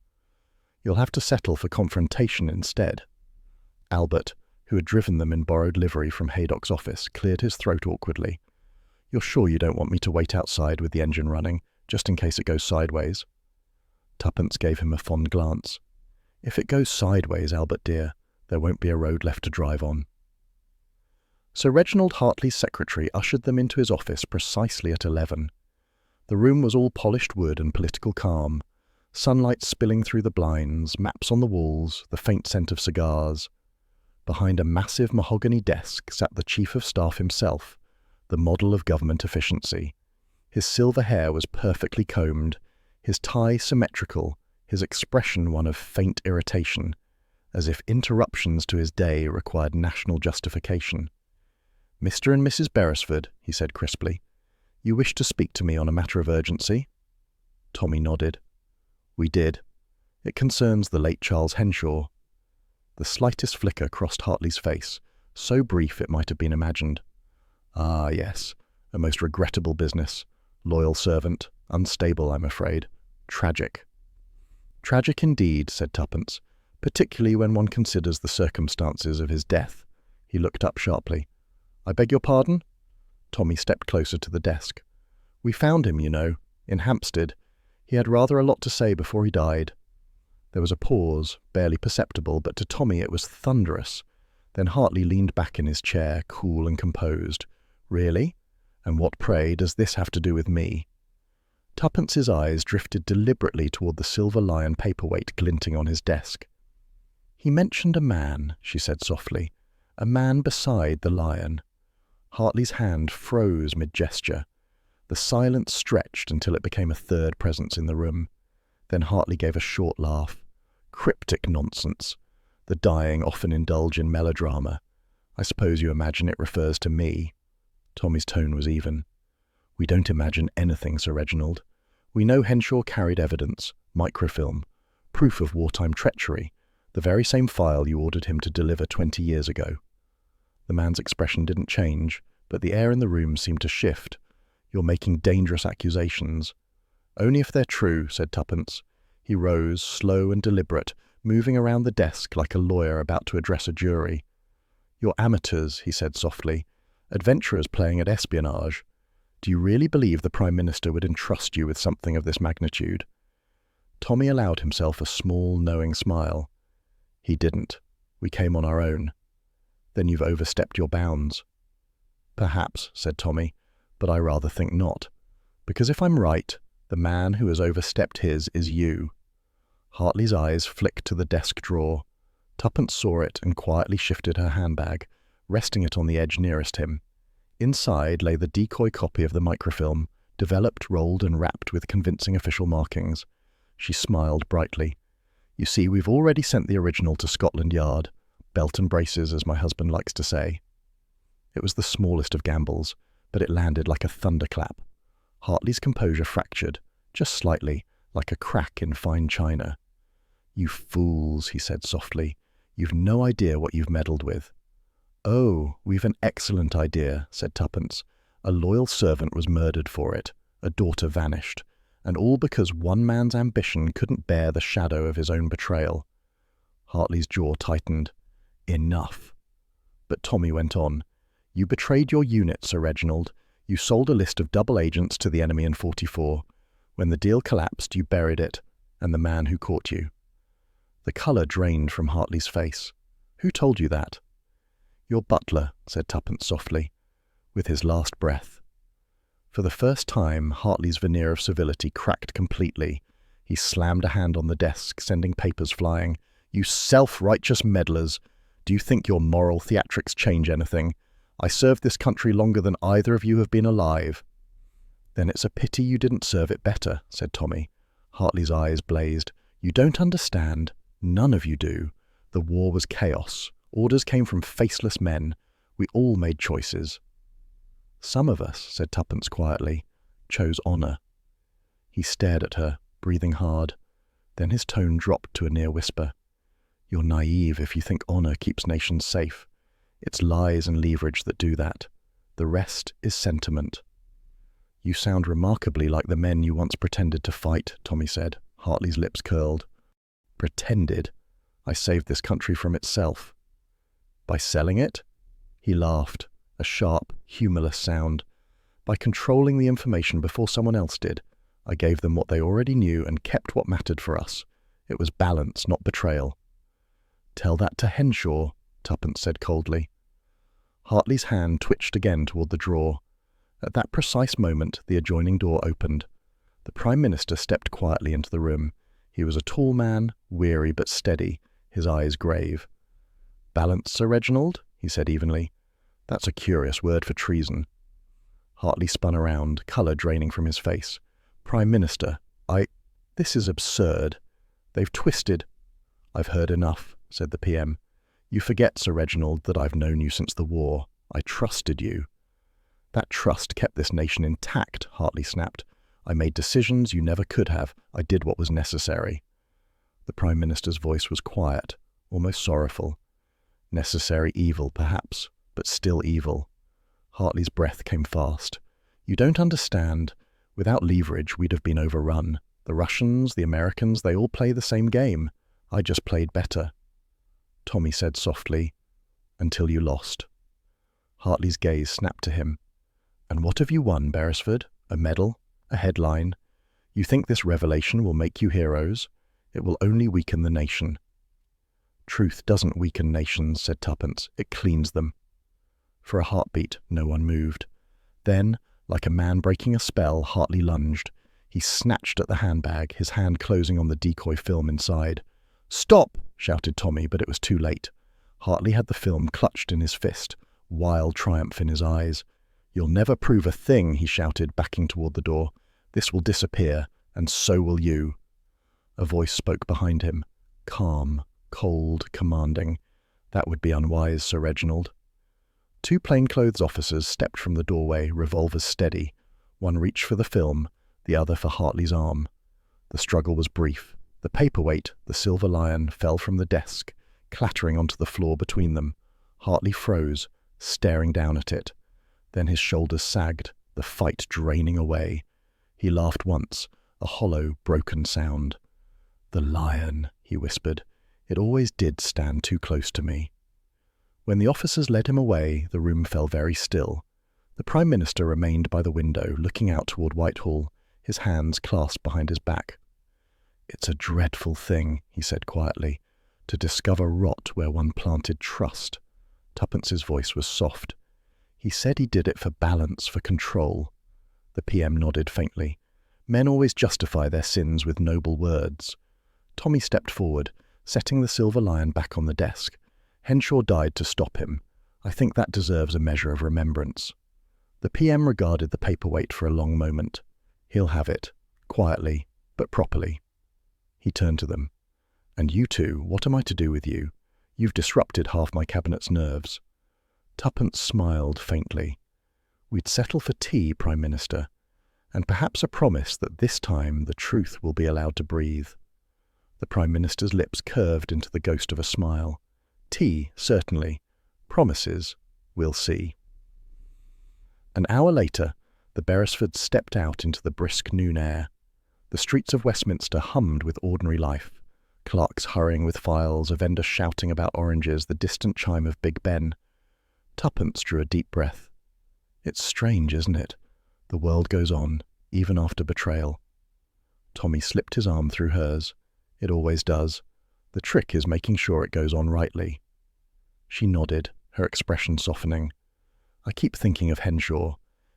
"You'll have to settle for confrontation instead." Albert, who had driven them in borrowed livery from Haydock's office, cleared his throat awkwardly. "You're sure you don't want me to wait outside with the engine running, just in case it goes sideways?" Tuppence gave him a fond glance. "If it goes sideways, Albert dear, there won't be a road left to drive on." Sir Reginald Hartley's secretary ushered them into his office precisely at 11. The room was all polished wood and political calm, sunlight spilling through the blinds, maps on the walls, the faint scent of cigars. Behind a massive mahogany desk sat the Chief of Staff himself, the model of government efficiency. His silver hair was perfectly combed, his tie symmetrical, his expression one of faint irritation, as if interruptions to his day required national justification. "Mr. and Mrs. Beresford," he said crisply, "you wish to speak to me on a matter of urgency?" Tommy nodded. "We did. It concerns the late Charles Henshaw." The slightest flicker crossed Hartley's face, so brief it might have been imagined. "Ah, yes, a most regrettable business. Loyal servant, unstable, I'm afraid. Tragic." "Tragic indeed," said Tuppence, particularly when one considers the circumstances of his death. He looked up sharply. "I beg your pardon?" Tommy stepped closer to the desk. "We found him, you know, in Hampstead. He had rather a lot to say before he died." There was a pause, barely perceptible, but to Tommy it was thunderous. Then Hartley leaned back in his chair, cool and composed. "Really? And what, pray, does this have to do with me?" Tuppence's eyes drifted deliberately toward the silver lion paperweight glinting on his desk. "He mentioned a man," she said softly. "A man beside the lion." Hartley's hand froze mid-gesture. The silence stretched until it became a third presence in the room. Then Hartley gave a short laugh. "Cryptic nonsense. The dying often indulge in melodrama. I suppose you imagine it refers to me." Tommy's tone was even. "We don't imagine anything, Sir Reginald. We know Henshaw carried evidence, microfilm, proof of wartime treachery, the very same file you ordered him to deliver 20 years ago." The man's expression didn't change, but the air in the room seemed to shift. "You're making dangerous accusations." "Only if they're true," said Tuppence. He rose, slow and deliberate, moving around the desk like a lawyer about to address a jury. "You're amateurs," he said softly. "Adventurers playing at espionage. Do you really believe the Prime Minister would entrust you with something of this magnitude?" Tommy allowed himself a small, knowing smile. "He didn't. We came on our own." "Then you've overstepped your bounds." "Perhaps," said Tommy, "but I rather think not. Because if I'm right, the man who has overstepped his is you." Hartley's eyes flicked to the desk drawer. Tuppence saw it and quietly shifted her handbag, resting it on the edge nearest him. Inside lay the decoy copy of the microfilm, developed, rolled and wrapped with convincing official markings. She smiled brightly. "You see, we've already sent the original to Scotland Yard. Belt and braces, as my husband likes to say." It was the smallest of gambles, but it landed like a thunderclap. Hartley's composure fractured, just slightly, like a crack in fine china. "You fools," he said softly. "You've no idea what you've meddled with." "Oh, we've an excellent idea," said Tuppence. "A loyal servant was murdered for it. A daughter vanished. And all because one man's ambition couldn't bear the shadow of his own betrayal." Hartley's jaw tightened. "Enough." But Tommy went on. "You betrayed your unit, Sir Reginald. You sold a list of double agents to the enemy in 44. When the deal collapsed, you buried it, and the man who caught you." The colour drained from Hartley's face. "Who told you that?" "Your butler," said Tuppence softly, with his last breath. For the first time, Hartley's veneer of civility cracked completely. He slammed a hand on the desk, sending papers flying. "You self-righteous meddlers! Do you think your moral theatrics change anything? I served this country longer than either of you have been alive." "Then it's a pity you didn't serve it better," said Tommy. Hartley's eyes blazed. "You don't understand. None of you do. The war was chaos. Orders came from faceless men. We all made choices." "Some of us," said Tuppence quietly, "chose honour." He stared at her, breathing hard. Then his tone dropped to a near whisper. "You're naive if you think honour keeps nations safe. It's lies and leverage that do that. The rest is sentiment." "You sound remarkably like the men you once pretended to fight," Tommy said. Hartley's lips curled. "Pretended? I saved this country from itself." "By selling it?" He laughed, a sharp, humourless sound. "By controlling the information before someone else did. I gave them what they already knew and kept what mattered for us. It was balance, not betrayal." "Tell that to Henshaw," Tuppence said coldly. Hartley's hand twitched again toward the drawer. At that precise moment, the adjoining door opened. The Prime Minister stepped quietly into the room. He was a tall man, weary but steady, his eyes grave. "Balance, Sir Reginald?" he said evenly. "That's a curious word for treason." Hartley spun around, colour draining from his face. "Prime Minister, This is absurd. They've twisted—" "I've heard enough," said the PM. "You forget, Sir Reginald, that I've known you since the war. I trusted you." "That trust kept this nation intact," Hartley snapped. "I made decisions you never could have. I did what was necessary." The Prime Minister's voice was quiet, almost sorrowful. Necessary evil, perhaps, but still evil. Hartley's breath came fast. "You don't understand. Without leverage, we'd have been overrun. The Russians, the Americans, they all play the same game. I just played better," Tommy said softly, "until you lost." Hartley's gaze snapped to him. "And what have you won, Beresford? A medal? A headline? You think this revelation will make you heroes? It will only weaken the nation." "Truth doesn't weaken nations," said Tuppence. "It cleans them." For a heartbeat, no one moved. Then, like a man breaking a spell, Hartley lunged. He snatched at the handbag, his hand closing on the decoy film inside. "Stop!" shouted Tommy, but it was too late. Hartley had the film clutched in his fist, wild triumph in his eyes. "You'll never prove a thing," he shouted, backing toward the door. "This will disappear, and so will you." A voice spoke behind him, calm, cold, commanding. That would be unwise, Sir Reginald. Two plainclothes officers stepped from the doorway, revolvers steady. One reached for the film, the other for Hartley's arm. The struggle was brief. The paperweight, the silver lion, fell from the desk, clattering onto the floor between them. Hartley froze, staring down at it. Then his shoulders sagged, the fight draining away. He laughed once, a hollow, broken sound. "The lion," he whispered. "It always did stand too close to me." When the officers led him away, the room fell very still. The Prime Minister remained by the window, looking out toward Whitehall, his hands clasped behind his back. "It's a dreadful thing," he said quietly, "to discover rot where one planted trust." Tuppence's voice was soft. "He said he did it for balance, for control." The PM nodded faintly. Men always justify their sins with noble words. Tommy stepped forward, setting the silver lion back on the desk. "Henshaw died to stop him. I think that deserves a measure of remembrance." The PM regarded the paperweight for a long moment. "He'll have it, quietly, but properly." He turned to them. "And you two, what am I to do with you? You've disrupted half my cabinet's nerves." Tuppence smiled faintly. "We'd settle for tea, Prime Minister, and perhaps a promise that this time the truth will be allowed to breathe." The Prime Minister's lips curved into the ghost of a smile. "Tea, certainly. Promises, we'll see." An hour later, the Beresfords stepped out into the brisk noon air. The streets of Westminster hummed with ordinary life. Clerks hurrying with files, a vendor shouting about oranges, the distant chime of Big Ben. Tuppence drew a deep breath. "It's strange, isn't it? The world goes on, even after betrayal." Tommy slipped his arm through hers. "It always does. The trick is making sure it goes on rightly." She nodded, her expression softening. "I keep thinking of Henshaw.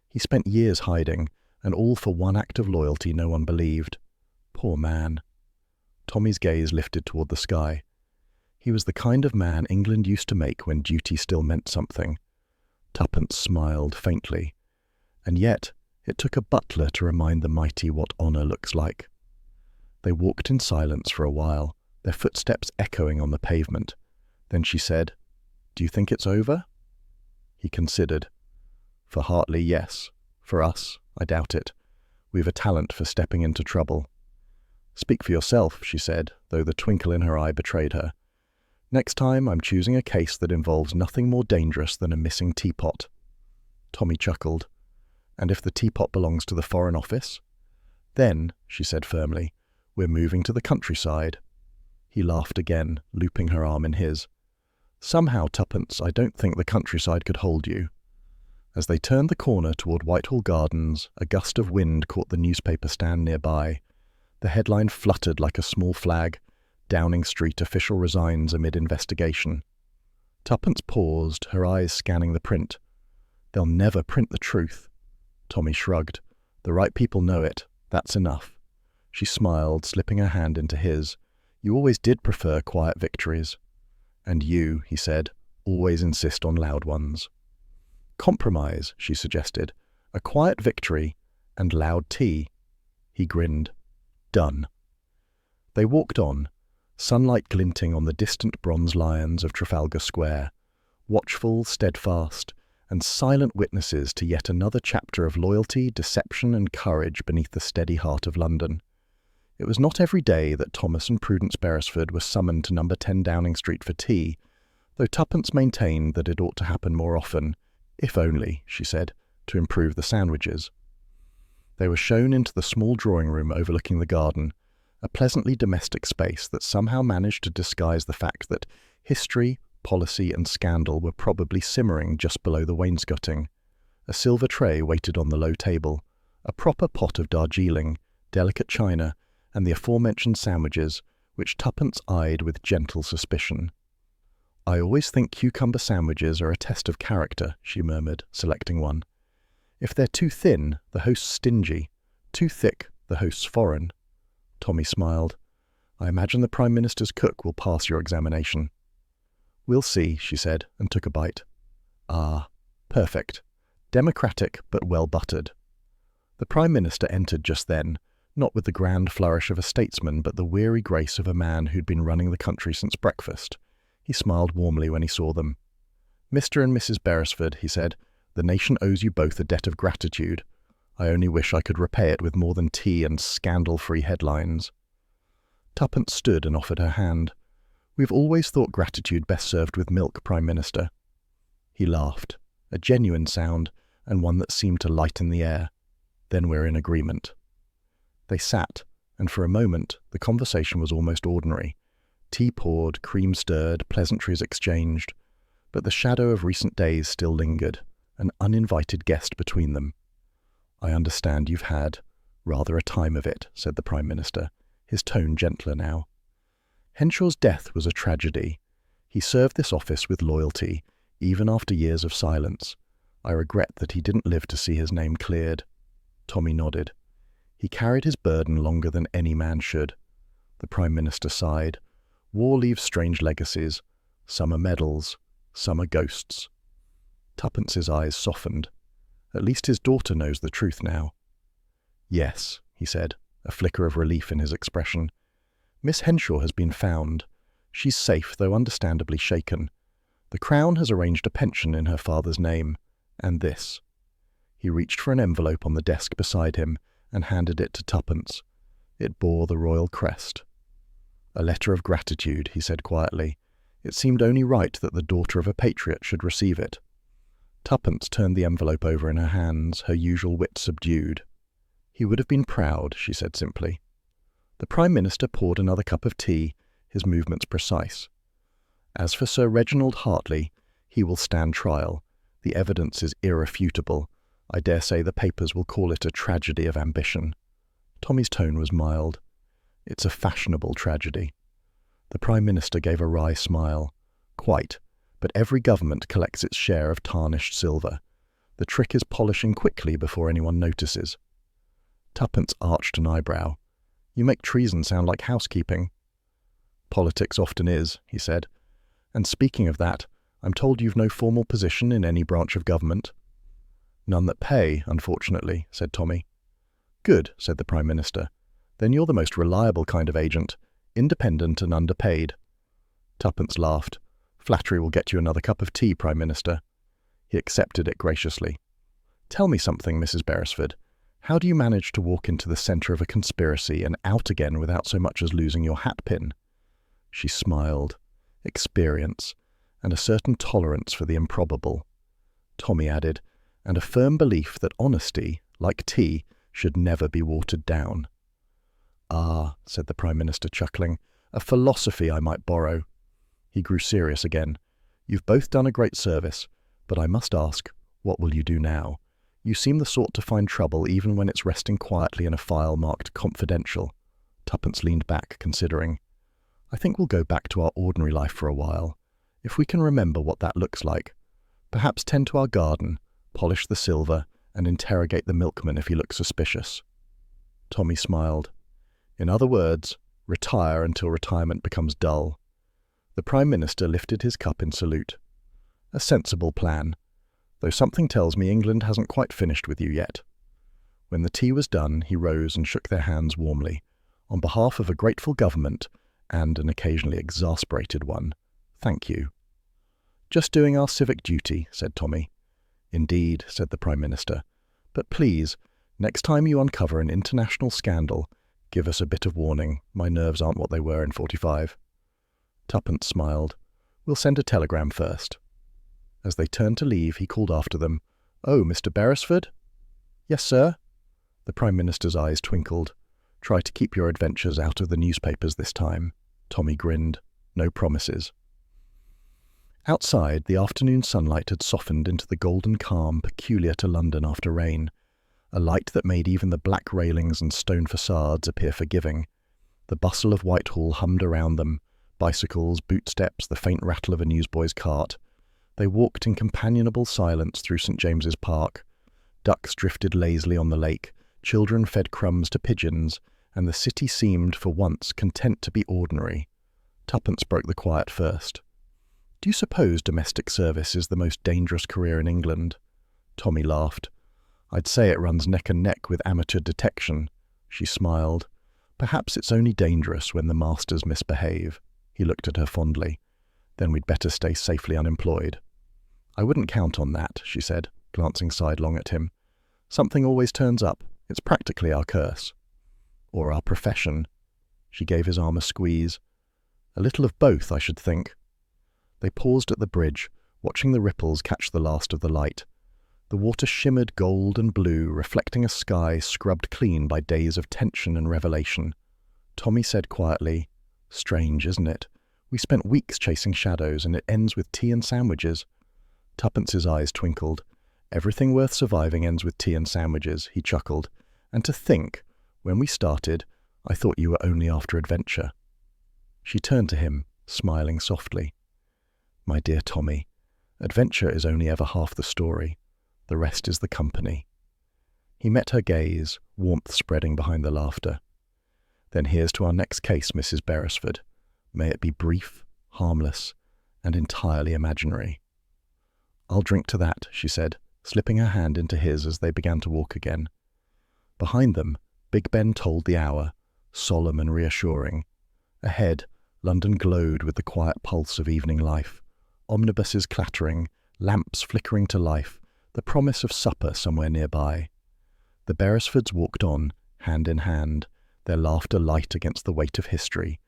He spent years hiding, and all for one act of loyalty no one believed. Poor man." Tommy's gaze lifted toward the sky. He was the kind of man England used to make when duty still meant something. Tuppence smiled faintly. And yet, it took a butler to remind the mighty what honour looks like. They walked in silence for a while, their footsteps echoing on the pavement. Then she said, "Do you think it's over?" He considered. "For Hartley, yes. For us, I doubt it. We've a talent for stepping into trouble." "Speak for yourself," she said, though the twinkle in her eye betrayed her. "Next time I'm choosing a case that involves nothing more dangerous than a missing teapot." Tommy chuckled. "And if the teapot belongs to the Foreign Office?" "Then," she said firmly, "we're moving to the countryside." He laughed again, looping her arm in his. "Somehow, Tuppence, I don't think the countryside could hold you." As they turned the corner toward Whitehall Gardens, a gust of wind caught the newspaper stand nearby. The headline fluttered like a small flag, "Downing Street official resigns amid investigation." Tuppence paused, her eyes scanning the print. "They'll never print the truth." Tommy shrugged. "The right people know it. That's enough." She smiled, slipping her hand into his. "You always did prefer quiet victories." "And you," he said, "always insist on loud ones." "Compromise," she suggested. "A quiet victory and loud tea." He grinned. "Done." They walked on, sunlight glinting on the distant bronze lions of Trafalgar Square, watchful, steadfast, and silent witnesses to yet another chapter of loyalty, deception, and courage beneath the steady heart of London. It was not every day that Thomas and Prudence Beresford were summoned to number 10 Downing Street for tea, though Tuppence maintained that it ought to happen more often, if only, she said, to improve the sandwiches. They were shown into the small drawing room overlooking the garden, a pleasantly domestic space that somehow managed to disguise the fact that history, policy and scandal were probably simmering just below the wainscoting. A silver tray waited on the low table, a proper pot of Darjeeling, delicate china, and the aforementioned sandwiches, which Tuppence eyed with gentle suspicion. "I always think cucumber sandwiches are a test of character," she murmured, selecting one. "If they're too thin, the host's stingy. Too thick, the host's foreign." Tommy smiled. "I imagine the Prime Minister's cook will pass your examination." "We'll see," she said, and took a bite. "Ah, perfect. Democratic, but well buttered." The Prime Minister entered just then, not with the grand flourish of a statesman, but the weary grace of a man who'd been running the country since breakfast. He smiled warmly when he saw them. "Mr. and Mrs. Beresford," he said, "the nation owes you both a debt of gratitude. I only wish I could repay it with more than tea and scandal-free headlines." Tuppence stood and offered her hand. "We've always thought gratitude best served with milk, Prime Minister." He laughed, a genuine sound, and one that seemed to lighten the air. "Then we're in agreement." They sat, and for a moment the conversation was almost ordinary. Tea poured, cream stirred, pleasantries exchanged, but the shadow of recent days still lingered, an uninvited guest between them. "I understand you've had rather a time of it," said the Prime Minister, his tone gentler now. "Henshaw's death was a tragedy. He served this office with loyalty, even after years of silence. I regret that he didn't live to see his name cleared." Tommy nodded. "He carried his burden longer than any man should." The Prime Minister sighed. "War leaves strange legacies. Some are medals, some are ghosts." Tuppence's eyes softened. At least his daughter knows the truth now. "Yes," he said, a flicker of relief in his expression. "Miss Henshaw has been found. She's safe, though understandably shaken. The Crown has arranged a pension in her father's name, and this." He reached for an envelope on the desk beside him and handed it to Tuppence. It bore the royal crest. "A letter of gratitude," he said quietly. It seemed only right that the daughter of a patriot should receive it. Tuppence turned the envelope over in her hands, her usual wit subdued. "He would have been proud," she said simply. The Prime Minister poured another cup of tea, his movements precise. "As for Sir Reginald Hartley, he will stand trial. The evidence is irrefutable. I dare say the papers will call it a tragedy of ambition." Tommy's tone was mild. "It's a fashionable tragedy." The Prime Minister gave a wry smile. "Quite, but every government collects its share of tarnished silver. The trick is polishing quickly before anyone notices." Tuppence arched an eyebrow. "You make treason sound like housekeeping." "Politics often is," he said. "And speaking of that, I'm told you've no formal position in any branch of government." "None that pay, unfortunately," said Tommy. "Good," said the Prime Minister. "Then you're the most reliable kind of agent, independent and underpaid." Tuppence laughed. "Flattery will get you another cup of tea, Prime Minister." He accepted it graciously. "Tell me something, Mrs. Beresford. How do you manage to walk into the centre of a conspiracy and out again without so much as losing your hatpin?" She smiled. Experience, and a certain tolerance for the improbable. Tommy added, "and a firm belief that honesty, like tea, should never be watered down." "Ah," said the Prime Minister, chuckling, "a philosophy I might borrow." He grew serious again. "You've both done a great service, but I must ask, what will you do now? You seem the sort to find trouble even when it's resting quietly in a file marked confidential." Tuppence leaned back, considering. "I think we'll go back to our ordinary life for a while, if we can remember what that looks like. Perhaps tend to our garden, polish the silver, and interrogate the milkman if he looks suspicious." Tommy smiled. "In other words, retire until retirement becomes dull." The Prime Minister lifted his cup in salute. "A sensible plan, though something tells me England hasn't quite finished with you yet." When the tea was done, he rose and shook their hands warmly. "On behalf of a grateful government, and an occasionally exasperated one, thank you." "Just doing our civic duty," said Tommy. "Indeed," said the Prime Minister. "But please, next time you uncover an international scandal, give us a bit of warning. My nerves aren't what they were in '45. Tuppence smiled. "We'll send a telegram first." As they turned to leave, he called after them, "Oh, Mr. Beresford?" "Yes, sir." The Prime Minister's eyes twinkled. Try to keep your adventures out of the newspapers this time. Tommy grinned. No promises. Outside, the afternoon sunlight had softened into the golden calm peculiar to London after rain, a light that made even the black railings and stone facades appear forgiving. The bustle of Whitehall hummed around them, bicycles, bootsteps, the faint rattle of a newsboy's cart. They walked in companionable silence through St. James's Park. Ducks drifted lazily on the lake, children fed crumbs to pigeons, and the city seemed, for once, content to be ordinary. Tuppence broke the quiet first. "Do you suppose domestic service is the most dangerous career in England?" Tommy laughed. "I'd say it runs neck and neck with amateur detection." She smiled. "Perhaps it's only dangerous when the masters misbehave." He looked at her fondly. "Then we'd better stay safely unemployed." "I wouldn't count on that," she said, glancing sidelong at him. "Something always turns up. It's practically our curse." "Or our profession." She gave his arm a squeeze. "A little of both, I should think." They paused at the bridge, watching the ripples catch the last of the light. The water shimmered gold and blue, reflecting a sky scrubbed clean by days of tension and revelation. Tommy said quietly, "Strange, isn't it? We spent weeks chasing shadows, and it ends with tea and sandwiches." Tuppence's eyes twinkled. "Everything worth surviving ends with tea and sandwiches," he chuckled. "And to think, when we started, I thought you were only after adventure." She turned to him, smiling softly. "My dear Tommy, adventure is only ever half the story. The rest is the company." He met her gaze, warmth spreading behind the laughter. "Then here's to our next case, Mrs. Beresford. May it be brief, harmless, and entirely imaginary." "I'll drink to that," she said, slipping her hand into his as they began to walk again. Behind them, Big Ben tolled the hour, solemn and reassuring. Ahead, London glowed with the quiet pulse of evening life. Omnibuses clattering, lamps flickering to life, the promise of supper somewhere nearby. The Beresfords walked on, hand in hand, their laughter light against the weight of history,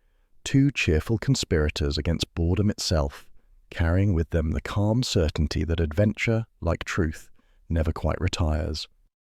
two cheerful conspirators against boredom itself, carrying with them the calm certainty that adventure, like truth, never quite retires.